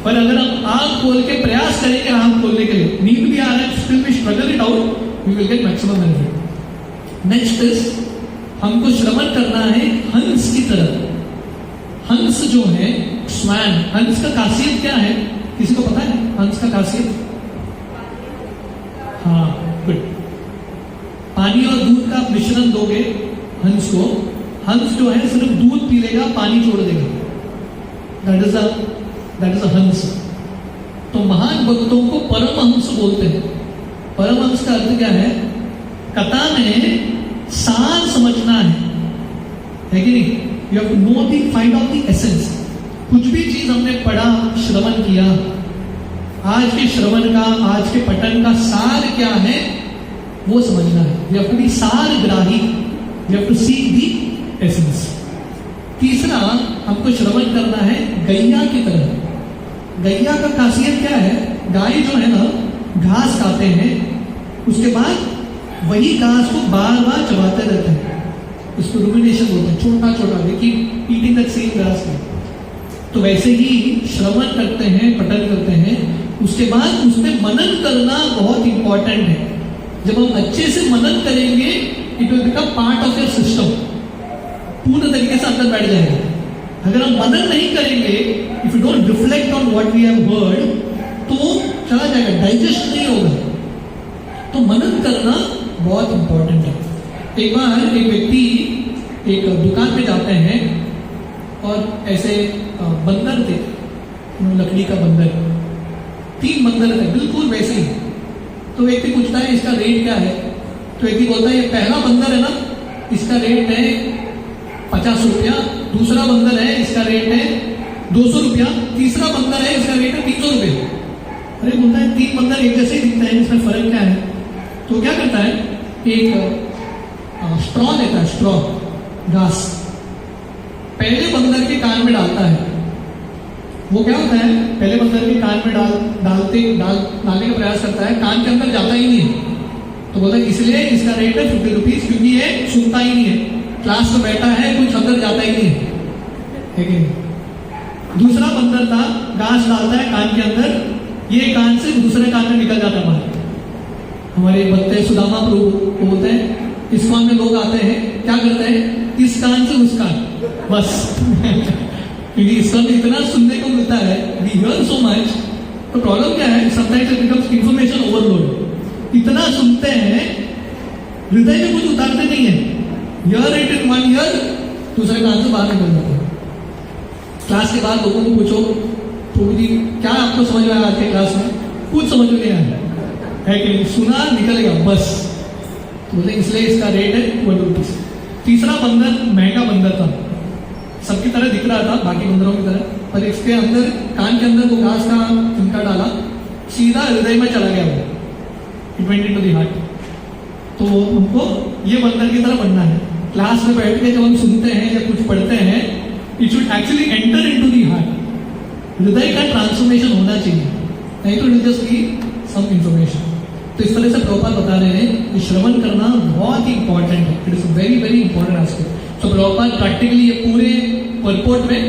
पर अगर हम आंख खोल के प्रयास करेंगे आंख खोलने के लिए, नींद भी आ रहा है, still we struggle it out, we will get maximum benefit. Next is, हमको श्रवण करना है हंस की तरह। हंस जो है स्वैन, हंस का खासियत क्या है? किसी को पता है हंस का खासियत? हाँ, गुड। पानी और दूध का मिश्रण दोगे हंस को, हंस जो है सिर्फ दूध पी लेगा, पानी छोड़ देगा। दैट इज अ हंस। तो महान भक्तों को परमहंस बोलते हैं। परमहंस का अर्थ क्या है? कथा में सार समझना है कि नहीं? You have to know the find out the essence. कुछ भी चीज हमने पढ़ा, श्रवण किया, आज के श्रवण का, आज के पठन का सार क्या है वो समझना है। We have to be saragrahi, we have to see the essence. तीसरा, हमको श्रवण करना है गैया की तरह। गैया का खासियत क्या है? गाय जो है ना, घास खाते हैं, उसके बाद वही घास को बार बार चबाते रहते हैं, इसको रुमिनेशन बोलते हैं, छोटा छोटा, लेकिन ईटिंग दैट सेम ग्रास। तो वैसे ही श्रवण करते हैं, पठन करते हैं, उसके बाद उसमें मनन करना बहुत इंपॉर्टेंट है। जब हम अच्छे से मनन करेंगे, it will become part of your system, पूर्ण तरीके से अंदर बैठ जाएगा। अगर हम मनन नहीं करेंगे, if you don't reflect on what we have heard, तो चला जाएगा, डाइजेस्ट नहीं होगा। तो मनन करना बहुत इंपॉर्टेंट है। एक बार एक व्यक्ति एक दुकान पे जाते हैं और ऐसे बंदर थे, लकड़ी का बंदर, 3 बंदर थे बिल्कुल वैसे ही। तो व्यक्ति पूछता है इसका रेट क्या है? तो व्यक्ति बोलता है ये पहला बंदर है ना, इसका रेट है 50 रुपया, दूसरा बंदर है इसका रेट है 200 रुपया, तीसरा बंदर है इसका रेट है 300 रुपया। अरे बोलता है 3 बंदर एक जैसे ही दिखते हैं, इसमें फर्क क्या है? तो क्या करता है, एक स्ट्रॉ लेता है, स्ट्रॉ घास, पहले बंदर के कान में डालता है। वो क्या होता है, पहले बंदर के कान में डालने का प्रयास करता है, कान के अंदर जाता ही नहीं है। तो बोलता है इसलिए इसका रेट है 50 रुपीज, क्योंकि ये सुनता ही नहीं है, क्लास में बैठा है, कुछ अंदर जाता ही नहीं है कि नहीं। दूसरा बंदर था, घास डालता है कान के अंदर, ये कान से दूसरे कान में निकल जाता है। हमारे भक्त सुदामा प्रभु बोलते हैं, इस्कॉन में लोग आते हैं, क्या करते हैं, इस कान से उस कान, बस क्योंकि इस्कॉन में इतना सुनने को मिलता है, वी हियर सो मच। तो प्रॉब्लम क्या है, sometimes it becomes information overload. इतना सुनते हैं, हृदय में कुछ उतारते नहीं है, ईयर इट इन 1 ईयर, दूसरे कान से बाहर निकल जाते हैं। क्लास के बाद लोगों को पूछो, प्रभु जी क्या आपको समझ में आया आज के क्लास में? कुछ समझ में नहीं आया है कि नहीं, सुना निकल गया बस। तो बोले इसलिए इसका रेट है 20 रुपीज। तीसरा बंदर महंगा बंदर था, सबकी तरह दिख रहा था, बाकी बंदरों की तरह, पर इसके अंदर कान के अंदर वो घास का तिनका डाला, सीधा हृदय में चला गया, वो it went into the heart. तो हमको ये बंदर की तरह बनना है। क्लास में बैठ के जब हम सुनते हैं या कुछ पढ़ते हैं, it should actually enter into the heart. हृदय का ट्रांसफॉर्मेशन होना चाहिए, नहीं तो it just give some information. तो इस तरह से प्रभुपाद बता रहे हैं कि श्रवण करना बहुत ही इंपॉर्टेंट है, it is very very important aspect. तो प्रभुपाद प्रैक्टिकली ये पूरे परपोर्ट में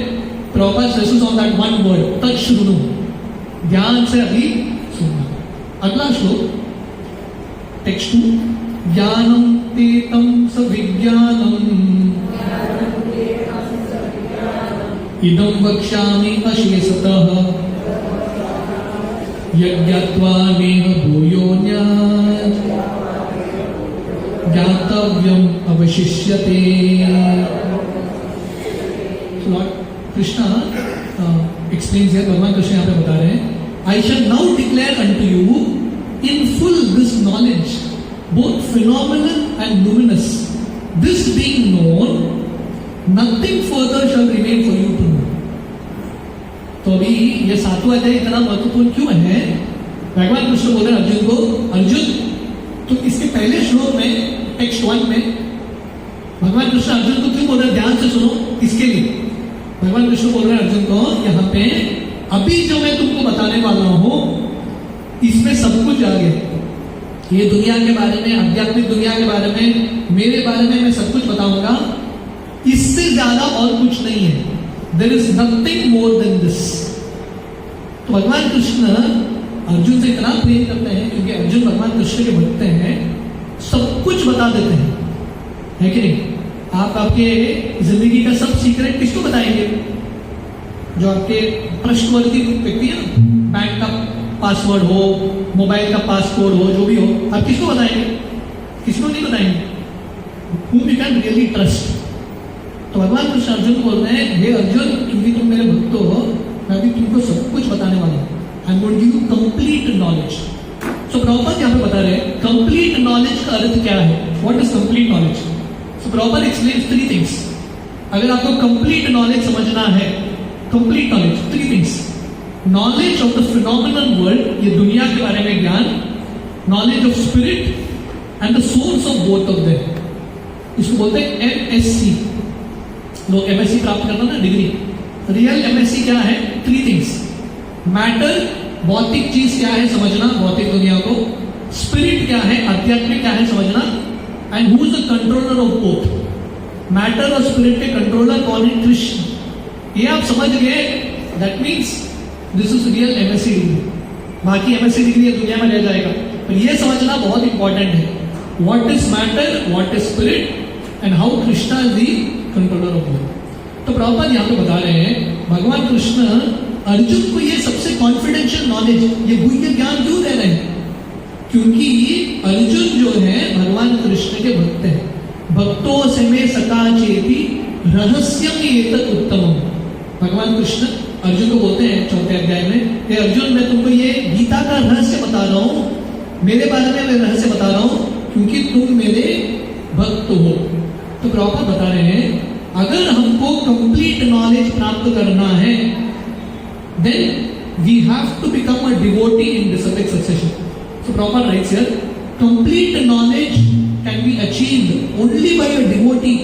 Prabhupada stresses on that one word, तत् श्रुणु, ध्यान से अभी सुनना। अगला श्लोक टेक्स्ट 2, ज्ञानम तेतम सविज्ञानम इदं वक्ष्यामि अशेषतः यज्ञत्वा नेह भूयोऽन्यत् ज्ञातव्यम् अवशिष्यते। लॉर्ड कृष्णा एक्सप्लेन्स हियर, भगवान कृष्ण यहाँ पे बता रहे हैं, I shall now declare unto you in full this knowledge, both phenomenal and luminous, this being known, nothing further shall remain for you to know. तो अभी ये 7वां अध्याय इतना महत्वपूर्ण क्यों है? भगवान कृष्ण बोल रहे हैं अर्जुन को, अर्जुन, तो इसके पहले श्लोक में टेक्स्ट 1 में भगवान कृष्ण अर्जुन को क्यों बोल रहे हैं ध्यान से सुनो? इसके लिए भगवान कृष्ण बोल रहे हैं अर्जुन को, यहाँ पे अभी जो मैं तुमको बताने वाला हूं, इसमें सब कुछ आ गया। ये दुनिया के बारे में, आध्यात्मिक दुनिया के बारे में, मेरे बारे में मैं सब कुछ बताऊंगा, इससे ज्यादा और कुछ नहीं है। There is nothing more than this। तो भगवान कृष्ण अर्जुन से इतना प्रेम करते हैं, क्योंकि अर्जुन भगवान कृष्ण के भक्त हैं, सब कुछ बता देते हैं, है कि नहीं? आप आपके जिंदगी का सब सीक्रेट किसको बताएंगे? जो आपके ट्रस्टवर्दी व्यक्ति है ना, बैंक का पासवर्ड हो, मोबाइल का पासवर्ड हो, जो भी हो, आप किसको बताएंगे? किसको नहीं बताएंगे। whom you can really trust। तो भगवान कृष्ण अर्जुन को बोल रहे हैं, हे अर्जुन, क्योंकि तुम मेरे भक्त हो, मैं भी तुमको सब कुछ बताने वाला हूं। I am going to give you complete knowledge. So Prabhupada यहाँ पे बता रहे हैं कंप्लीट नॉलेज का अर्थ क्या है, what is complete knowledge. So Prabhupada explains 3 things. अगर आपको कंप्लीट नॉलेज समझना है, complete knowledge 3 things, knowledge of the phenomenal world, ये दुनिया के बारे में ज्ञान, knowledge of spirit and the source of both of them. इसको बोलते हैं MSc। लोग MSc प्राप्त करना ना, डिग्री। रियल MSc क्या है? 3 थिंग्स, मैटर, भौतिक चीज क्या है समझना, भौतिक दुनिया को, स्पिरिट क्या है, आध्यात्मिक क्या है समझना, and who is the controller of both. Matter और स्पिरिट के कंट्रोलर कौन है? कृष्ण। ये आप समझ गए, that means this is real MSc degree. बाकी MSc डिग्री दुनिया में रह जाएगा, पर ये समझना बहुत इंपॉर्टेंट है, what is matter, what is spirit, and how Krishna is the controller of both. तो प्रभुपाद यहाँ पे बता रहे हैं भगवान कृष्ण अर्जुन को ये सबसे कॉन्फिडेंशियल नॉलेज, ये गुह्य ज्ञान क्यों दे रहे हैं? क्योंकि अर्जुन जो है भगवान कृष्ण के भक्त हैं। भक्तों से में सका चेती रहस्यम एतत् उत्तमम। भगवान कृष्ण अर्जुन को बोलते हैं 4वें अध्याय में, हे अर्जुन मैं तुमको ये गीता का रहस्य बता रहा हूं, मेरे बारे में मैं रहस्य बता रहा हूं क्योंकि तुम मेरे भक्त हो। तो प्रभुपाद बता रहे हैं अगर हमको कंप्लीट नॉलेज प्राप्त करना है then we have to become a devotee in disciplic succession. So Prabhupada writes here, complete knowledge can be achieved only by a devotee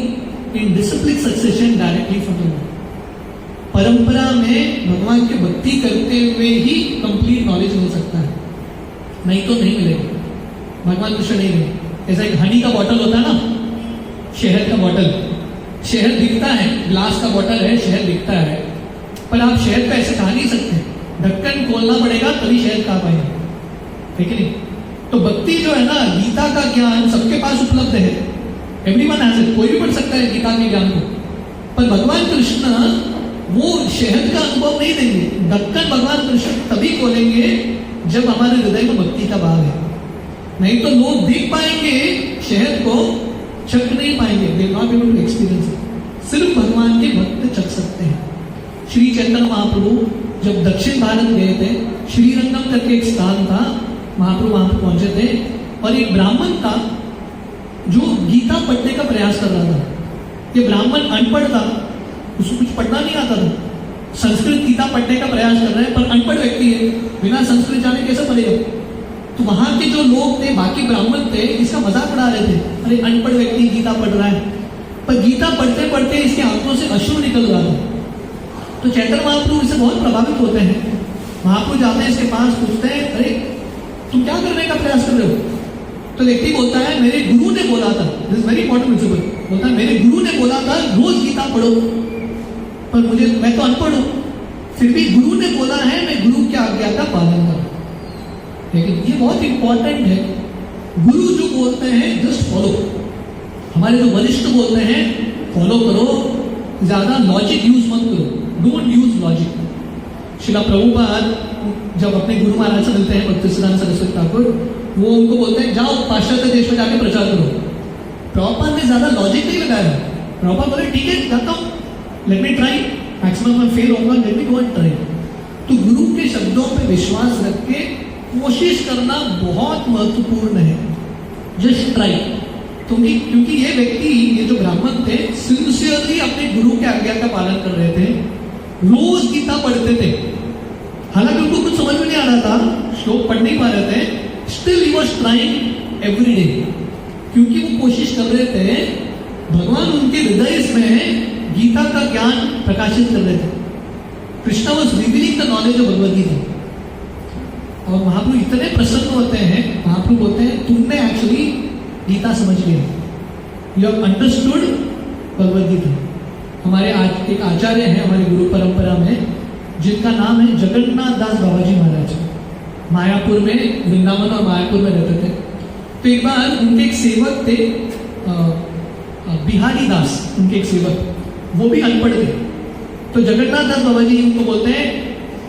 in disciplic succession directly from the Lord. परंपरा में भगवान की भक्ति करते हुए ही कंप्लीट नॉलेज मिल सकता है, नहीं तो नहीं मिलेगा। भगवान कृष्ण नहीं मिले। ऐसा एक हनी का बॉटल होता है ना, शहद का बॉटल, शहद दिखता है, ग्लास का बॉटल है, शहद दिखता है, पर आप शहद का ऐसे खा नहीं सकते, ढक्कन खोलना पड़ेगा तभी शहद खा पाएंगे, ठीक है नहीं? तो भक्ति जो है ना, गीता का ज्ञान सबके पास उपलब्ध है, एवरीवन हैज इट, कोई भी पढ़ सकता है गीता के ज्ञान को। पर भगवान कृष्ण वो शहद का अनुभव नहीं देंगे, ढक्कन भगवान कृष्ण तभी खोलेंगे जब हमारे हृदय में भक्ति का भाव है। नहीं तो लोग देख पाएंगे शहद को, चख नहीं पाएंगे, they not able to experience. सिर्फ भगवान के भक्त चख सकते हैं। श्री चैतन्य महाप्रभु जब दक्षिण भारत गए थे, श्रीरंगम करके एक स्थान था, महाप्रभु वहां पर पहुंचे थे और एक ब्राह्मण था जो गीता पढ़ने का प्रयास कर रहा था। ये ब्राह्मण अनपढ़ था, उसको कुछ पढ़ना नहीं आता था, संस्कृत गीता पढ़ने का प्रयास कर रहा है पर अनपढ़ व्यक्ति है, बिना संस्कृत जाने कैसे पढ़ेगा? तो वहां के जो लोग थे, बाकी ब्राह्मण थे, इसका मजाक उड़ा रहे थे, अरे अनपढ़ व्यक्ति गीता पढ़ रहा है। पर गीता पढ़ते पढ़ते इसके आंखों से अश्रु निकल रहा था। तो चैतन्य महाप्रभु इससे बहुत प्रभावित होते हैं। महाप्रभु जाते हैं इसके पास, पूछते हैं अरे तुम क्या करने का प्रयास कर रहे हो? तो व्यक्ति बोलता है मेरे गुरु ने बोला था, this is very important principal, बोलता है मेरे गुरु ने बोला था रोज गीता पढ़ो, पर मैं तो अनपढ़ हूं, फिर भी गुरु ने बोला है, मैं गुरु की आज्ञा का पालन करूं। लेकिन ये बहुत इंपॉर्टेंट है, गुरु जो बोलते हैं जस्ट फॉलो। हमारे जो वरिष्ठ बोलते हैं फॉलो करो, ज्यादा लॉजिक यूज मत करो, डोंट यूज लॉजिक। शिला प्रभुपाद जब अपने गुरु महाराज से मिलते हैं भक्तिसिद्धांत सरस्वती ठाकुर, वो उनको बोलते हैं जाओ पाश्चात्य देश में जाके प्रचार करो। प्रभुपाद ने ज्यादा लॉजिक नहीं लगाया। प्रभुपाद बोले ठीक है जाता हूँ, लेट मी ट्राई, मैक्सिमम मैं फेल होऊंगा, let me go and try. तो गुरु के शब्दों पे विश्वास रख के कोशिश करना बहुत महत्वपूर्ण है, जस्ट ट्राई। क्योंकि ये व्यक्ति, ये जो ब्राह्मण थे, सिंसियरली अपने गुरु के आज्ञा का पालन कर रहे थे, रोज गीता पढ़ते थे। हालांकि उनको कुछ समझ में नहीं आ रहा था, श्लोक पढ़ नहीं पा रहे थे, still he was trying every day, क्योंकि वो कोशिश कर रहे थे, भगवान उनके हृदय में गीता का ज्ञान प्रकाशित कर रहे थे। Krishna was revealing the knowledge of Bhagavad Gita. और महाप्रभु इतने प्रसन्न होते हैं, महाप्रभु बोलते हैं तुमने एक्चुअली गीता समझ लिया, you have understood Bhagavad Gita. हमारे आज एक आचार्य हैं हमारी गुरु परंपरा में, जिनका नाम है जगन्नाथ दास बाबाजी महाराज, मायापुर में, वृंदावन और मायापुर में रहते थे। तो एक बार उनके एक सेवक थे, बिहारी दास उनके एक सेवक, वो भी अनपढ़ थे। तो जगन्नाथ दास बाबा जी उनको बोलते हैं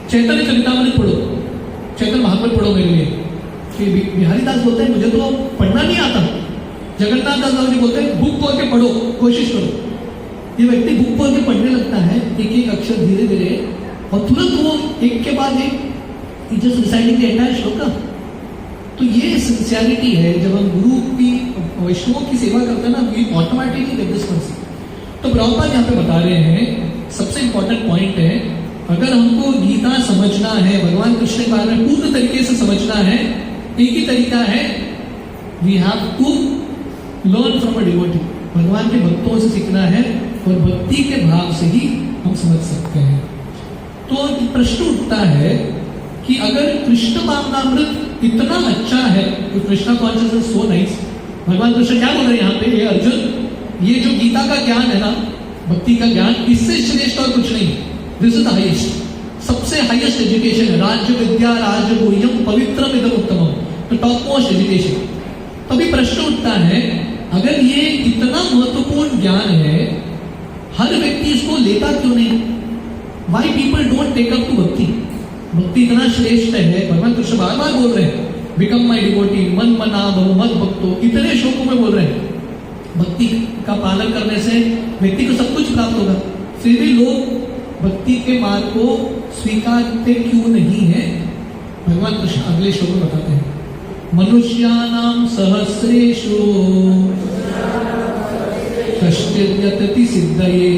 चैतन्य चरितामृत पढ़ो, चैतन्य भागवत पढ़ो मेरे लिए। बिहारी दास बोलते हैं मुझे तो पढ़ना नहीं आता। जगन्नाथ दास बाबा जी बोलते हैं बुक खोल के पढ़ो, कोशिश करो। ये व्यक्ति बुक खोल के पढ़ने लगता है, एक एक अक्षर धीरे धीरे, और तुरंत वो एक के बाद एक just reciting the entire shloka. तो ये सिंसियरिटी है, जब हम गुरु की, वैष्णव की सेवा करते हैं ना, we automatically get this concept. तो प्रभुपाद यहाँ पे बता रहे हैं सबसे इंपॉर्टेंट पॉइंट है, अगर हमको गीता समझना है, भगवान कृष्ण के बारे में पूर्ण तरीके से समझना है, एक ही तरीका है, we have to learn from a devotee. भगवान के भक्तों से सीखना है और भक्ति के भाव से ही हम समझ सकते हैं। तो प्रश्न उठता है कि अगर कृष्ण भावनामृत इतना अच्छा है, तो कृष्णा कॉन्शियसनेस सो नाइस, भगवान कृष्ण क्या बोल रहे हैं यहाँ पे, ये अर्जुन, ये जो गीता का ज्ञान है ना, भक्ति का ज्ञान, इससे श्रेष्ठ और कुछ नहीं, दिस इज द हाईएस्ट, सबसे हाईएस्ट एजुकेशन है। राज्य विद्या राज्य गुह्यम पवित्रम इदम उत्तमम, तो टॉप मोस्ट एजुकेशन। तभी प्रश्न उठता है, अगर ये इतना महत्वपूर्ण ज्ञान है, हर व्यक्ति इसको लेता क्यों नहीं? Why people don't take up to भक्ति? भक्ति इतना श्रेष्ठ है, भगवान कृष्ण बार बार बोल रहे हैं, बिकम माई डिवोटी, मन मना भव मत भक्तो, इतने श्लोकों में बोल रहे हैं। भक्ति का पालन करने से व्यक्ति को सब कुछ प्राप्त होगा, फिर भी लोग भक्ति के मार्ग को स्वीकारते क्यों नहीं है? भगवान कृष्ण अगले श्लोक में बताते हैं, मनुष्याणाम सहस्रेषु कश्चित् यतति सिद्धये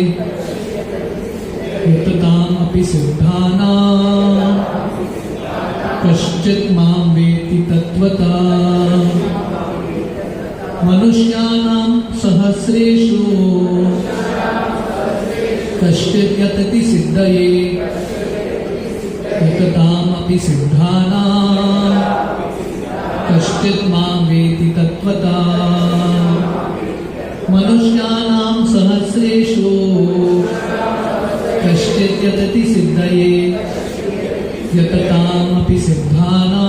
यतताम् अपि सिद्धानां कश्चित् मां वेत्ति तत्त्वतः। मनुष्याणां सहस्रेषु कश्चित् यतति सिद्धये यतताम् अपि सिद्धानां कश्चित् मां वेत्ति तत्त्वतः। मनुष्याणां सहस्रेषु कश्चित् यतति सिद्धये यतताम् अपि सिद्धानां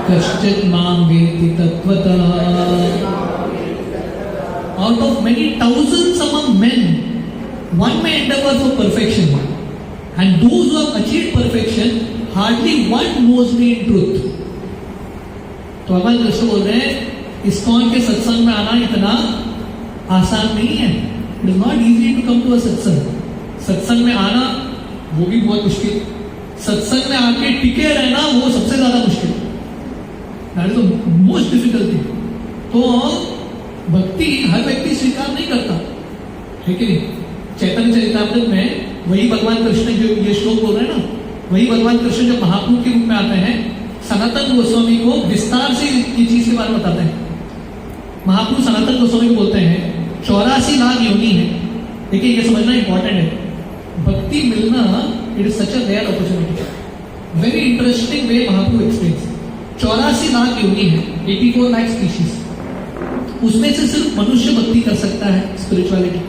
कश्चित् मां वेत्ति तत्त्वतः। Out of many thousands among men, one may endeavor for perfection, and those who have achieved perfection, hardly one knows me in truth. तो भगवान कृष्ण बोल रहे हैं, इस्कॉन के सत्संग में आना इतना आसान नहीं है। It is not easy to come to a satsang. सत्संग में आना वो भी बहुत मुश्किल, सत्संग में आके टिके रहना वो सबसे ज्यादा मुश्किल, that is the most difficult thing. तो भक्ति हर व्यक्ति स्वीकार नहीं करता है कि नहीं? चैतन्य चरितामृत में वही भगवान कृष्ण जो ये श्लोक बोल रहे हैं ना, वही भगवान कृष्ण जब महाप्रभु के रूप में आते हैं, सनातन गोस्वामी को विस्तार से ये चीज के बारे में बताते हैं। महाप्रभु सनातन गोस्वामी को बोलते हैं 84 लाख योनि है। देखिए ये समझना इंपॉर्टेंट है, भक्ति मिलना it is such a rare opportunity. Very interesting way Mahaprabhu explains. 84 lakh योनि है, 84 लाख स्पीशीज, उसमें से सिर्फ मनुष्य भक्ति कर सकता है स्पिरिचुअलिटी।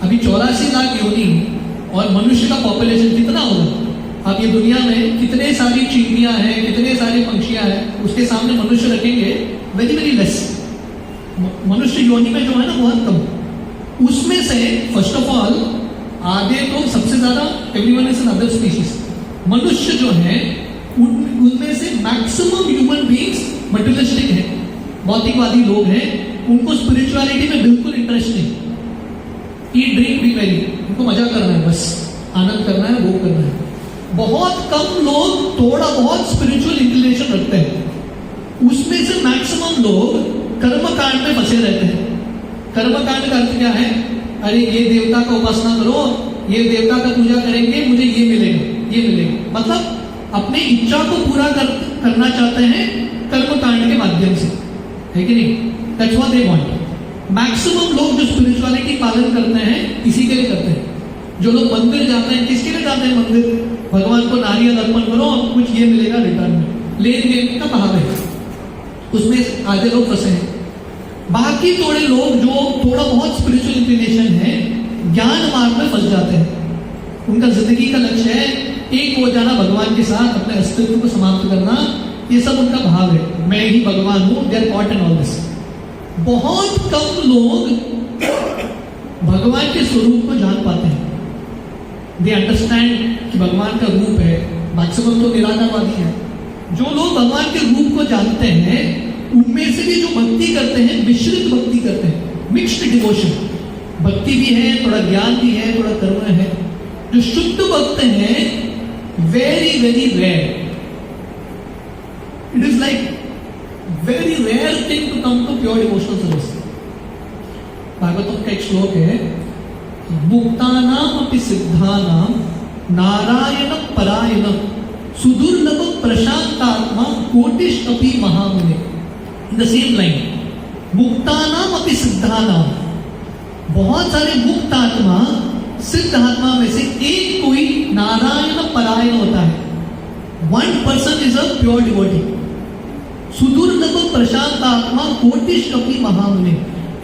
अभी 84 लाख योनि और मनुष्य का पॉपुलेशन कितना होगा? आप ये दुनिया में कितने सारी चिड़ियां हैं, कितने सारे पंछियां हैं, उसके सामने मनुष्य रखेंगे, वेरी वेरी लेस। मनुष्य योनि में जो है ना बहुत कम। उसमें से फर्स्ट ऑफ ऑल आधे तो सबसे ज्यादा everyone is an other species. मनुष्य जो है उनमें से मैक्सिमम ह्यूमन बीइंग्स मटेरियलिस्टिक है, भौतिकवादी लोग हैं, उनको स्पिरिचुअलिटी में बिल्कुल इंटरेस्ट नहीं। ईट ड्रिंक बी वेरी, उनको मजा करना है, बस आनंद करना है, वो करना है। बहुत कम लोग थोड़ा बहुत स्पिरिचुअल इंक्लिनेशन रखते हैं। उसमें से मैक्सिमम लोग कर्म कांड में फंसे रहते हैं। कर्म कांड का अर्थ क्या है? अरे ये देवता का उपासना करो, ये देवता का पूजा करेंगे, मुझे ये मिलेगा, ये मिलेगा। मतलब अपनी इच्छा को पूरा करना चाहते हैं कर्म कांड के माध्यम से, है कि नहीं? That's what they want. Maximum लोग जो स्पिरिचुअलिटी पालन करते हैं इसी के लिए करते हैं। जो लोग मंदिर जाते हैं, किसके लिए जाते हैं मंदिर? भगवान को नारियल अर्पण करो, कुछ ये मिलेगा रिटर्न में, लेन देन का भाव है, उसमें आधे लोग फंसे हैं। बाकी थोड़े लोग जो थोड़ा बहुत स्पिरिचुअल इंक्लिनेशन है, ज्ञान मार्ग में फंस जाते हैं। उनका जिंदगी का लक्ष्य है एक हो जाना भगवान के साथ, अपने अस्तित्व को समाप्त करना, ये सब उनका भाव है, मैं ही भगवान हूं, they are caught in all this. बहुत कम लोग भगवान के स्वरूप को जान पाते हैं। दे अंडरस्टैंड कि भगवान का रूप है, मैक्सिमम तो निराकारवादी है। जो लोग भगवान के रूप को जानते हैं, उनमें से भी जो भक्ति करते हैं, मिश्रित भक्ति करते हैं, मिक्स्ड डिवोशन। भक्ति भी है, थोड़ा ज्ञान भी है, थोड़ा कर्म है। जो शुद्ध भक्त हैं, very very rare. It is like very rare thing to come to pure devotional service. Bhagavatam का एक श्लोक है, मुक्तानाम अपि सिद्धानाम नारायण परायण सुदुर्लभ प्रशांतात्मा कोटिश अपि महामुने। इन द सेम लाइन, मुक्तानाम अपि सिद्धानाम, बहुत सारे मुक्त आत्मा, सिद्ध आत्मा में से एक कोई नारायण परायण होता है। 1% इज अ प्योर डिवोटी। सुदुर्लभ प्रशांत आत्मा कोटिश अपि महामुने,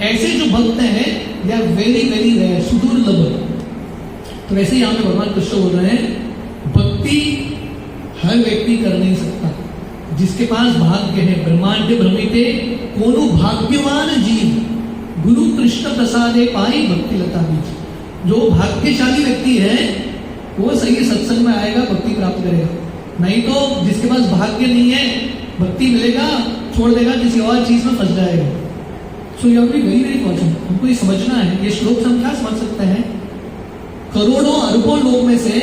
ऐसे जो भक्त हैं they are very very rare, सुदुर्लभ। तो वैसे यहां पे भगवान कृष्ण बोल रहे हैं, भक्ति हर व्यक्ति कर नहीं सकता। जिसके पास भाग्य है, ब्रह्मांड भ्रमिते कोनो भाग्यवान जीव, गुरु कृष्ण प्रसादे पाई भक्ति लता बीज। जो भाग्यशाली व्यक्ति है वो सही सत्संग में आएगा, भक्ति प्राप्त करेगा। नहीं तो जिसके पास भाग्य नहीं है, भक्ति मिलेगा छोड़ देगा, किसी और चीज में फंस जाएगा। So you have to be very very fortunate. हमको ये समझना है, ये श्लोक से हम क्या समझ सकते हैं, करोड़ों अरबों लोग में से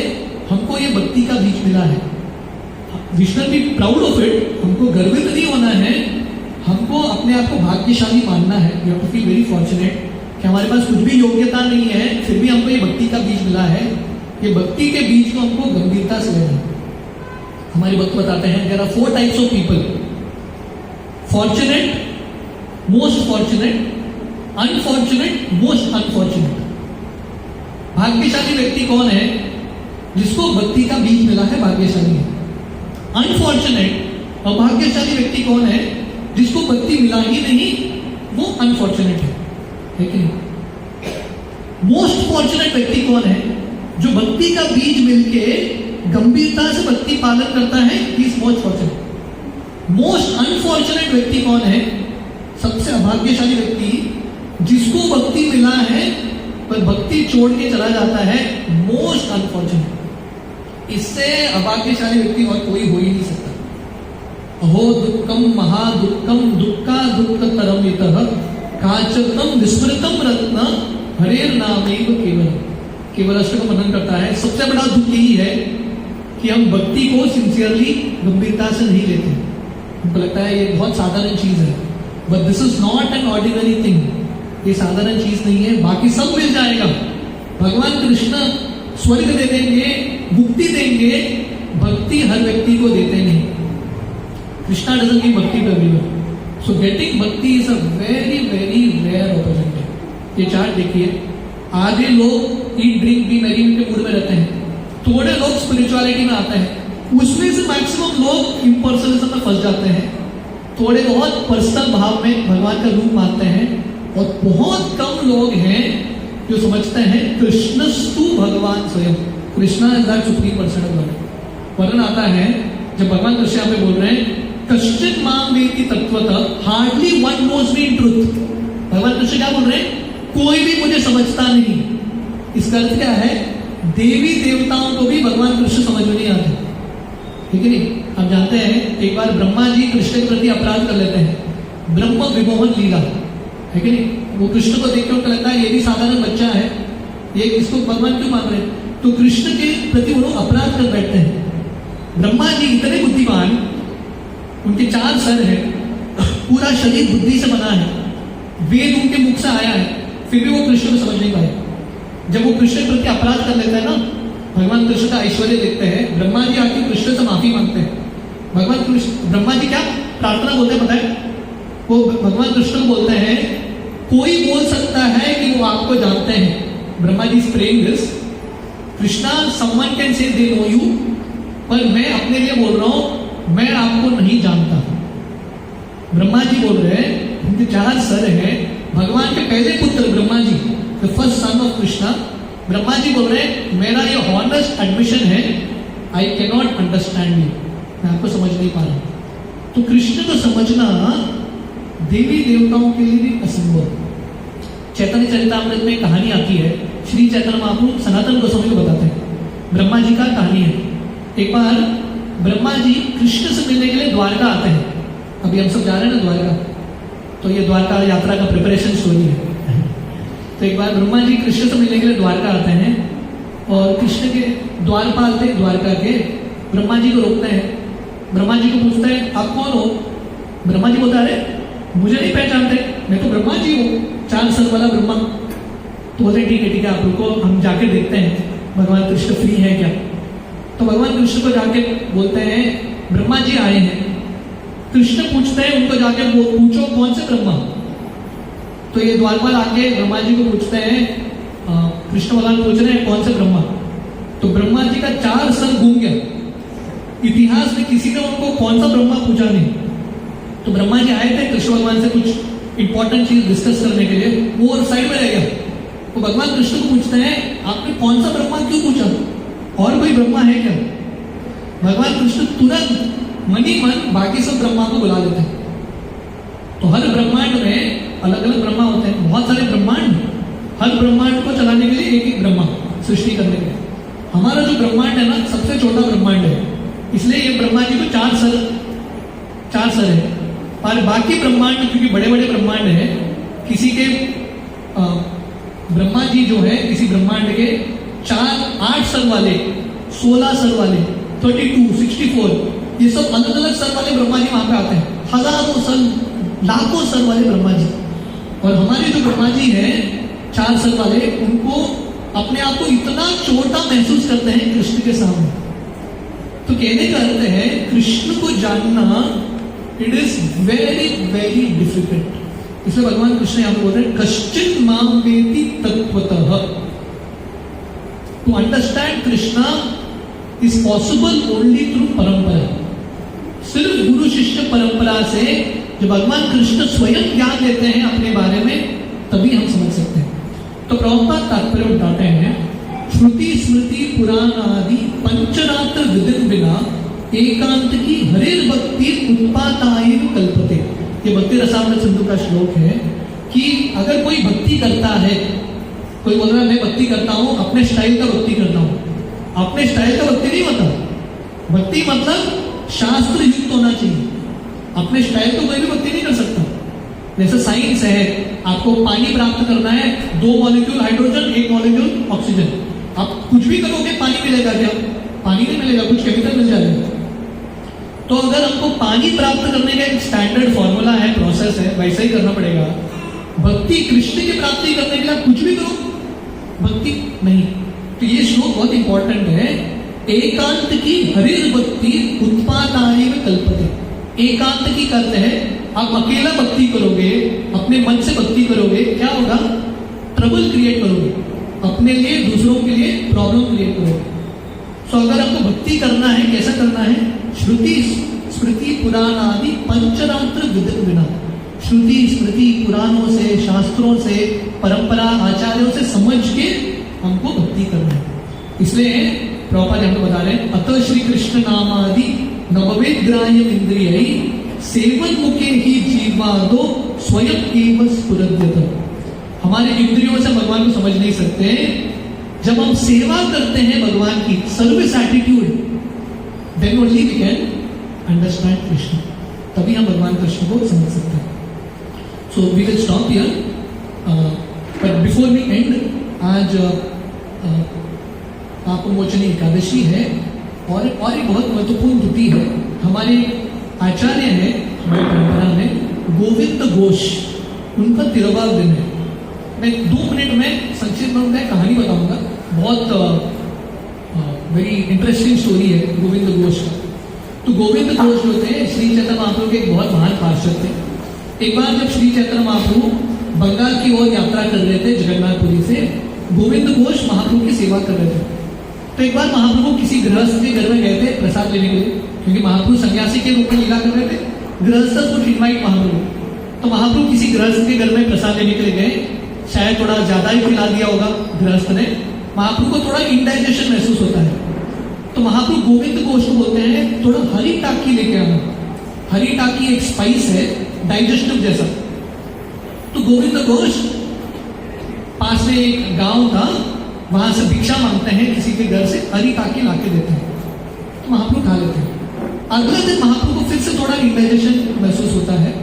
हमको ये भक्ति का बीज मिला है। We should be proud of it. हमको गर्वित नहीं होना है, हमको अपने आप को भाग्यशाली मानना है। We have to feel very fortunate कि हमारे पास कुछ भी योग्यता नहीं है, फिर भी हमको ये भक्ति का बीज मिला है। ये भक्ति के बीज को हमको गंभीरता से लेना है। हमारे भक्त बताते हैं there are 4 types of people, fortunate, most fortunate, unfortunate, most unfortunate. भाग्यशाली व्यक्ति कौन है? जिसको भक्ति का बीज मिला है, भाग्यशाली है। अनफॉर्चुनेट, अभाग्यशाली व्यक्ति कौन है? जिसको भक्ति मिला ही नहीं, वो अनफॉर्चुनेट है कि नहीं? मोस्ट फॉर्चुनेट व्यक्ति कौन है? जो भक्ति का बीज मिलके गंभीरता से भक्ति पालन करता है, he is most fortunate. Most unfortunate व्यक्ति कौन है? सबसे अभाग्यशाली व्यक्ति जिसको भक्ति मिला है पर भक्ति छोड़ के चला जाता है, मोस्ट अनफॉर्चुनेट। इससे अभाग्यशाली व्यक्ति और कोई हो ही नहीं सकता। अहो दुक्कम महादुक्कम दुक्का दुक्कतरम इतः काचतम विस्मृतम रत्न हरेर नामेव केवल। केवल अष्टक का मनन करता है। सबसे बड़ा दुख यही है कि हम भक्ति को सिंसियरली गंभीरता से नहीं लेते। हमको लगता है ये बहुत साधारण चीज है, but this is not an ordinary thing. ये साधारण चीज नहीं है, बाकी सब मिल जाएगा। भगवान कृष्ण स्वर्ग दे देंगे, मुक्ति देंगे, भक्ति हर व्यक्ति को देते नहीं। Krishna doesn't give bhakti to everyone. So getting bhakti is a very very rare opportunity. ये चार्ट देखिए, आधे लोग ईट ड्रिंक बी मैरी के मूड में रहते हैं, थोड़े लोग स्पिरिचुअलिटी में आते हैं, उसमें से मैक्सिमम लोग इम्पर्सनलिज्म में फंस जाते हैं, थोड़े बहुत पर्सनल भाव में भगवान का रूप मानते हैं, और बहुत कम लोग हैं जो समझते हैं कृष्णस्तु भगवान स्वयं। Krishna is that supreme person of God. वर्णन आता है जब भगवान कृष्ण यहाँ पे बोल रहे हैं कश्चित माम वेति तत्वतः हार्डली वन नोज मी इन ट्रुथ। भगवान कृष्ण क्या बोल रहे हैं? कोई भी मुझे समझता नहीं। इसका अर्थ क्या है? देवी देवताओं को भी भगवान कृष्ण समझ में नहीं आते, ठीक है नहीं? आप जानते हैं एक बार ब्रह्मा जी कृष्ण के प्रति अपराध कर लेते हैं, ब्रह्म विमोहन लीला, है कि नहीं? वो कृष्ण को देख के उनको लगता है ये भी साधारण बच्चा है, ये इसको भगवान क्यों मान रहे हैं? तो कृष्ण के प्रति वो लोग अपराध कर बैठते हैं। ब्रह्मा जी इतने बुद्धिमान, उनके 4 सर हैं, पूरा शरीर बुद्धि से बना है, वेद उनके मुख से आया है, फिर भी वो कृष्ण को समझ नहीं पाए। जब वो कृष्ण के प्रति अपराध कर लेता है ना, भगवान कृष्ण का ऐश्वर्य देखते हैं, ब्रह्मा जी आके कृष्ण से माफी मांगते हैं। भगवान कृष्ण, ब्रह्मा जी क्या प्रार्थना बोलते हैं पता है? वो भगवान कृष्ण को बोलते हैं कोई बोल सकता है कि वो आपको जानते हैं। Brahma ji is praying this, Krishna someone can say they no you, पर मैं अपने लिए बोल रहा हूं मैं आपको नहीं जानता। ब्रह्मा जी बोल रहे हैं, उनके 4 सर हैं, भगवान के पहले पुत्र Brahma ji, the first son of Krishna. Brahma ji बोल रहे हैं मेरा ये हॉनेस्ट एडमिशन है, I can not understand you, मैं आपको समझ नहीं पा रहा। तो कृष्ण को समझना देवी देवताओं के लिए भी असंभव। चैतन्य चरितामृत में कहानी आती है, श्री चैतन्य महाप्रभु सनातन गोस्वामी को बताते हैं, ब्रह्मा जी का कहानी है। एक बार ब्रह्मा जी कृष्ण से मिलने के लिए द्वारका आते हैं। अभी हम सब जा रहे हैं ना द्वारका, तो ये द्वारका यात्रा का प्रिपरेशन स्टोरी है। तो एक बार ब्रह्मा जी कृष्ण से मिलने के लिए द्वारका आते हैं, और कृष्ण के द्वारपाल थे द्वारका के, ब्रह्मा जी को रोकते हैं। ब्रह्मा जी को पूछते हैं आप कौन हो? ब्रह्मा जी बोलता है मुझे नहीं पहचानते, मैं तो ब्रह्मा जी हूँ, 4 सर वाला ब्रह्मा। तो बोलते ठीक है आप रुको, हम जाके देखते हैं भगवान कृष्ण फ्री है क्या। तो भगवान कृष्ण को जाके बोलते हैं ब्रह्मा जी आए हैं। कृष्ण पूछते हैं उनको जाके पूछो कौन से ब्रह्मा। तो ये द्वारपाल आके ब्रह्मा जी को पूछते हैं, कृष्ण भगवान पूछ रहे हैं कौन से ब्रह्मा। तो ब्रह्मा जी का 4 सर घूम गया, इतिहास में किसी ने उनको कौन सा ब्रह्मा पूछा नहीं। तो ब्रह्मा जी आए थे कृष्ण भगवान से कुछ इंपॉर्टेंट चीज डिस्कस करने के लिए, वो और साइड में रह गया। तो भगवान कृष्ण को पूछते हैं आपने कौन सा ब्रह्मा क्यों पूछा, और कोई ब्रह्मा है क्या? भगवान कृष्ण तुरंत मनी मन बाकी सब ब्रह्मा को बुला लेते हैं। तो हर ब्रह्मांड में अलग अलग ब्रह्मा होते हैं, बहुत सारे ब्रह्मांड, हर ब्रह्मांड को चलाने के लिए एक एक ब्रह्मा सृष्टि करने के लिए। हमारा जो ब्रह्मांड है ना सबसे छोटा ब्रह्मांड है, इसलिए ये ब्रह्मा जी को चार सर है। और बाकी ब्रह्मांड क्योंकि बड़े बड़े ब्रह्मांड है, किसी के ब्रह्मा जी जो है किसी ब्रह्मांड के 8 सर वाले, 16 सर वाले, 32, 64, ये सब अलग अलग सर वाले ब्रह्मा जी वहां पे आते हैं। हजारों सर, लाखों सर वाले ब्रह्मा जी। और हमारे जो ब्रह्मा जी हैं 4 सर वाले, उनको अपने आप को इतना छोटा महसूस करते हैं कृष्ण के सामने। तो कहने का अर्थ है कृष्ण को जानना it is very very difficult. इसलिए भगवान कृष्ण यहां पर बोलते हैं कश्चिन माम वेति तत्वतः। To understand Krishna is possible only through parampara. सिर्फ गुरु शिष्य परंपरा से जब भगवान कृष्ण स्वयं ज्ञान देते हैं अपने बारे में, तभी हम समझ सकते हैं। तो प्रभुपाद तात्पर्य बताते हैं श्रुति स्मृति पुराण आदि पंचरात्र विदिन बिना एकांत की हरेर भक्ति उत्पातायन कल्पते। ये भक्ति रसामृत सिंधु का श्लोक है कि अगर कोई भक्ति करता है, कोई बोल रहा है मैं भक्ति करता हूं, अपने स्टाइल का भक्ति करता हूं। अपने स्टाइल का भक्ति नहीं होता, भक्ति मतलब शास्त्र युक्त होना चाहिए। अपने स्टाइल तो कोई भी भक्ति नहीं कर सकता। जैसे साइंस है, आपको पानी प्राप्त करना है, 2 मॉलिक्यूल हाइड्रोजन 1 मॉलिक्यूल ऑक्सीजन, आप कुछ भी करोगे पानी मिलेगा क्या? पानी नहीं मिलेगा, कुछ केमिकल मिल जाएगा। तो अगर हमको पानी प्राप्त करने का एक स्टैंडर्ड फॉर्मूला है, प्रोसेस है, वैसा ही करना पड़ेगा। भक्ति कृष्ण की प्राप्ति करने के लिए आप कुछ भी करो, भक्ति नहीं। तो ये श्लोक बहुत इंपॉर्टेंट है। एकांत की हरिर भक्ति उत्पादाय में कल्पते। एकांत की करते हैं, आप अकेला भक्ति करोगे, अपने मन से भक्ति करोगे, क्या होगा? ट्रबल क्रिएट करोगे, अपने लिए दूसरों के लिए प्रॉब्लम क्रिएट करोगे। सो अगर आपको भक्ति करना है, कैसा करना है? श्रुति स्मृति पुराण आदि पंचरात्र विदिन बिना। श्रुति स्मृति पुराणों से, शास्त्रों से, परंपरा आचार्यों से समझ के हमको भक्ति करना है। इसलिए प्रभुपाद हमको बता रहे हैं अतः श्री कृष्ण नाम आदि नववेद्राय इंद्रिय सेवन मुखे ही जीवादो स्वयं एव स्फुरद्यत। हमारे इंद्रियों से भगवान को समझ नहीं सकते। जब हम सेवा करते हैं भगवान की, service attitude, then only we can understand Krishna. तभी हम भगवान कृष्ण को समझ सकते हैं। So we will stop here, but before we end, आज पापमोचनी एकादशी है और एक बहुत महत्वपूर्ण तिथि है। हमारे आचार्य हैं हमारी परंपरा में गोविंद घोष, उनका 13वां दिन है। मैं 2 मिनट में संक्षिप्त में उनका कहानी बताऊंगा। बहुत वेरी इंटरेस्टिंग स्टोरी है गोविंद घोष का। तो गोविंद घोष जो थे श्री चैतन्य महाप्रभु के एक बहुत महान पार्षद थे। एक बार जब श्री चैतन्य महाप्रभु बंगाल की ओर यात्रा कर रहे थे जगन्नाथपुरी से, गोविंद घोष महाप्रभु की सेवा कर रहे थे। तो एक बार महाप्रभु किसी गृहस्थ के घर में गए थे प्रसाद लेने के लिए, क्योंकि महाप्रभु सन्यासी के रूप में लीला कर रहे थे। गृहस्थ कुछ इनवाइट महाप्रभु, तो महाप्रभु किसी गृहस्थ के घर में प्रसाद लेने के लिए गए। शायद थोड़ा ज्यादा ही खिला दिया होगा गृहस्थ ने। महाप्रभु को थोड़ा इंडाइजेशन महसूस होता है, तो महाप्रभु गोविंद घोष को बोलते हैं थोड़ा हरी टाकी लेके आना। हरी टाकी एक स्पाइस है, डाइजेस्टिव जैसा। तो गोविंद घोष पास में एक गांव था, वहां से भिक्षा मांगते हैं किसी के घर से, हरी टाकी लाके देते हैं, तो महाप्रभु खा लेते हैं। अगले दिन महाप्रभु को फिर से थोड़ा इंडाइजेशन महसूस होता है।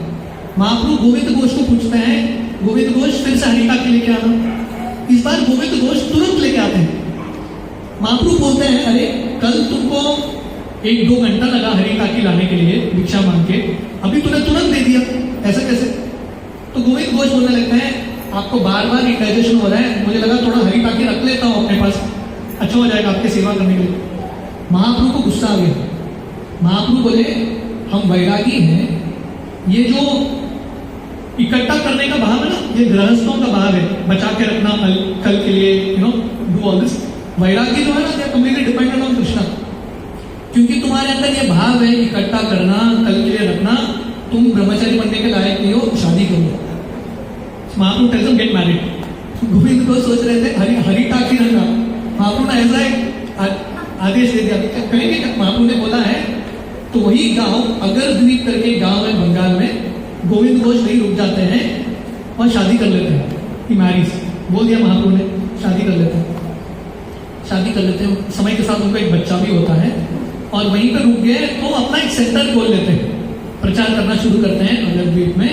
महाप्रभु गोविंद घोष को पूछते हैं, गोविंद घोष फिर से हरी टाकी लेके आना। इस बार गोविंद घोष तुरंत लेके आते हैं। महाप्रभु बोलते हैं अरे कल तुमको 1-2 घंटा लगा हरी टाकी लाने के लिए भिक्षा मांग के, अभी तूने तुरंत दे दिया, ऐसा कैसे? तो गोविंद घोष बोलने लगता है आपको बार बार इंडाइजेशन हो रहा है, मुझे लगा थोड़ा हरी टाकी रख लेता हूं अपने पास, अच्छा हो जाएगा आपकी सेवा करने के लिए। महाप्रभु को गुस्सा आ गया। महाप्रभु बोले हम वैरागी हैं, ये जो इकट्ठा करने का भाव है ना, ये गृहस्थों का भाव है, बचा के रखना कल के लिए, डू ऑल दिस। वैरागी जो है ना, दे कंप्लीटली डिपेंडेंट ऑन कृष्णा। क्योंकि तुम्हारे अंदर ये भाव है इकट्ठा करना, कल के लिए रखना, तुम ब्रह्मचारी बनने के लायक नहीं हो, शादी करो। Mahaprabhu tells them get married. Govinda को सोच रहे थे हरी टाकी रखना, महाप्रभु ने ऐसा एक आदेश दे दिया। कहेंगे महाप्रभु ने बोला है, तो वही गांव अगर द्वीप करके गांव है बंगाल में, गोविंद घोष नहीं रुक जाते हैं और शादी कर लेते हैं, मैरिज। बोल दिया महाप्रभु ने शादी कर लेते हैं, शादी कर लेते हैं। समय के साथ उनका एक बच्चा भी होता है और वहीं पर रुक गए तो अपना एक सेंटर खोल लेते हैं, प्रचार करना शुरू करते हैं नवद्वीप में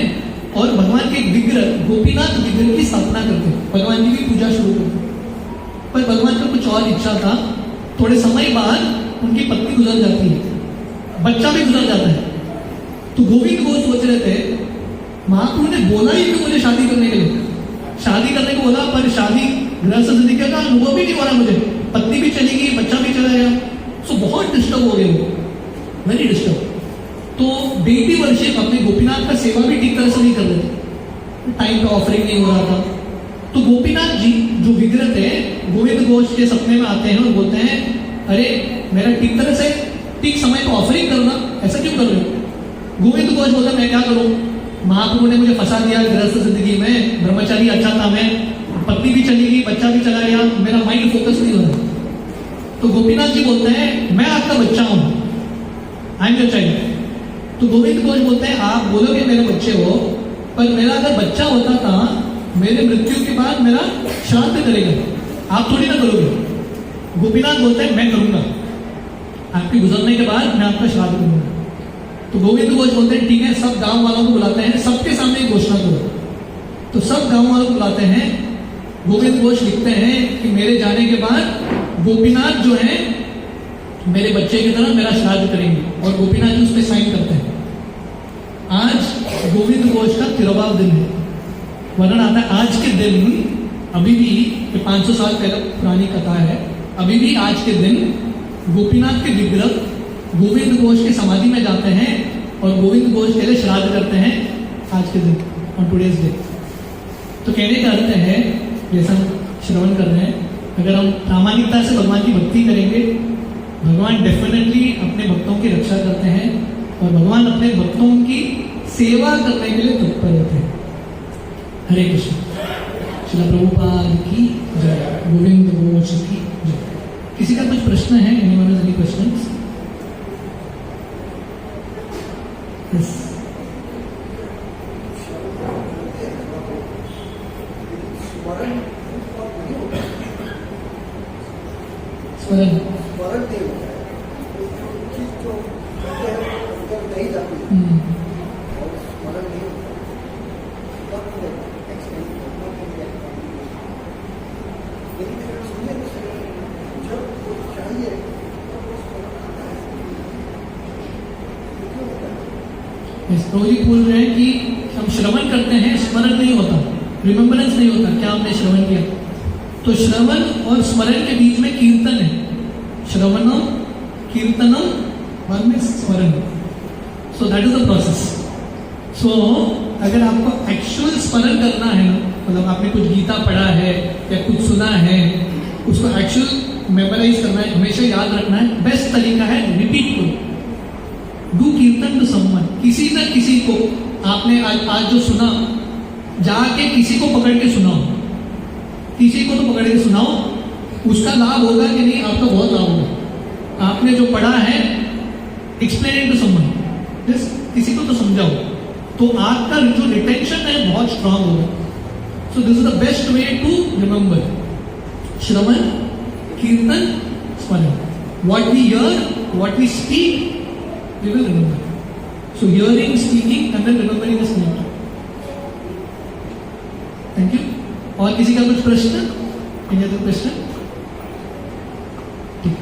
और भगवान के विग्रह गोपीनाथ विग्रह की स्थापना करते हैं, भगवान की भी पूजा शुरू करते हैं। पर भगवान का कुछ और इच्छा था। थोड़े समय बाद उनकी पत्नी गुजर जाती है, बच्चा भी गुजर जाता है। तो गोविंद वो सोच रहे थे महाप्रभु ने बोला ही कि मुझे शादी करने के लिए, शादी करने को बोला पर शादी गृहस्थ जिंदगी का अनुभव भी नहीं हो रहा मुझे, पत्नी भी चली गई, बच्चा भी चला गया। सो बहुत डिस्टर्ब हो गए वो, वेरी डिस्टर्ब। तो बेटी वर्षिप अपने गोपीनाथ का सेवा भी ठीक तरह से नहीं कर रहे थे, टाइम पे ऑफरिंग नहीं हो रहा था। तो गोपीनाथ जी जो विग्रह थे गोविंद घोष के सपने में आते हैं और बोलते हैं अरे मेरा ठीक तरह से ठीक समय पर ऑफरिंग करना, ऐसा क्यों कर रहे हो? गोविंद घोष बोलते मैं क्या करूं, महाप्रभु ने मुझे फंसा दिया गृहस्थ जिंदगी में, ब्रह्मचारी अच्छा था मैं, पत्नी भी चली गई, बच्चा भी चला गया, मेरा माइंड फोकस नहीं हो रहा। तो गोपीनाथ जी बोलते हैं मैं आपका बच्चा हूं, आई एम योर चाइल्ड। तो गोविंद घोष बोलते हैं आप बोलोगे मेरे बच्चे हो, पर मेरा अगर बच्चा होता था मेरे मृत्यु के बाद मेरा श्राद्ध करेगा, आप थोड़ी ना करोगे। गोपीनाथ बोलते हैं मैं करूंगा, आपके गुजरने के बाद मैं आपका श्राद्ध करूंगा। तो गोविंद घोष बोलते हैं ठीक है, सब गांव वालों को बुलाते हैं, सबके सामने एक घोषणा करो। तो सब गांव वालों को बुलाते हैं, गोविंद घोष लिखते हैं कि मेरे जाने के बाद गोपीनाथ जो है मेरे बच्चे की तरह मेरा श्राद्ध करेंगे, और गोपीनाथ जी उस पर साइन करते हैं। आज गोविंद घोष का तिरुवाव दिन है, वर्णन आता है आज के दिन, अभी भी 500 साल पहले पुरानी कथा है, अभी भी आज के दिन गोपीनाथ के विग्रह गोविंद घोष के समाधि में जाते हैं और गोविंद घोष के लिए श्राद्ध करते हैं आज के दिन, ऑन टुडेज डे। तो कहने का अर्थ है जैसा हम श्रवण कर रहे हैं, अगर हम प्रामाणिकता से भगवान की भक्ति करेंगे, भगवान डेफिनेटली अपने भक्तों की रक्षा करते हैं और भगवान अपने भक्तों की सेवा करने के लिए तत्पर रहते हैं। हरे कृष्ण। श्रील प्रभुपाद की जय, गोविंद घोष की जय। किसी का कुछ प्रश्न है? Anyone has any questions? Yes. स्मरण प्रभु जी बोल रहे हैं कि हम श्रवण करते हैं, स्मरण नहीं होता, रिमेम्बरेंस नहीं होता क्या हमने श्रवण किया। तो श्रवण और स्मरण के बीच में कीर्तन है, श्रवणम कीर्तनम बाद में स्मरण। So that is the process. So अगर आपको एक्चुअल स्मरण करना है ना, मतलब आपने कुछ गीता पढ़ा है या कुछ सुना है, उसको एक्चुअल मेमोराइज करना है, हमेशा याद रखना है, बेस्ट तरीका है रिपीट करो। डू कीर्तन टू समवन, किसी न किसी को आपने आज जो सुना, जाके किसी को पकड़ के सुनाओ, किसी को तो पकड़ के सुनाओ, उसका लाभ होगा कि नहीं, आपका बहुत लाभ होगा। आपने जो पढ़ा है एक्सप्लेन टू समवन, जस्ट किसी को तो समझाओ, तो आपका जो रिटेंशन है बहुत स्ट्रांग होगा। So this is the best way to remember, shravan kirtan smaran. What we hear, what we speak, we will remember. So hearing, speaking and then remembering is not. Thank you. और किसी का कुछ प्रश्न? Any other question? ठीक।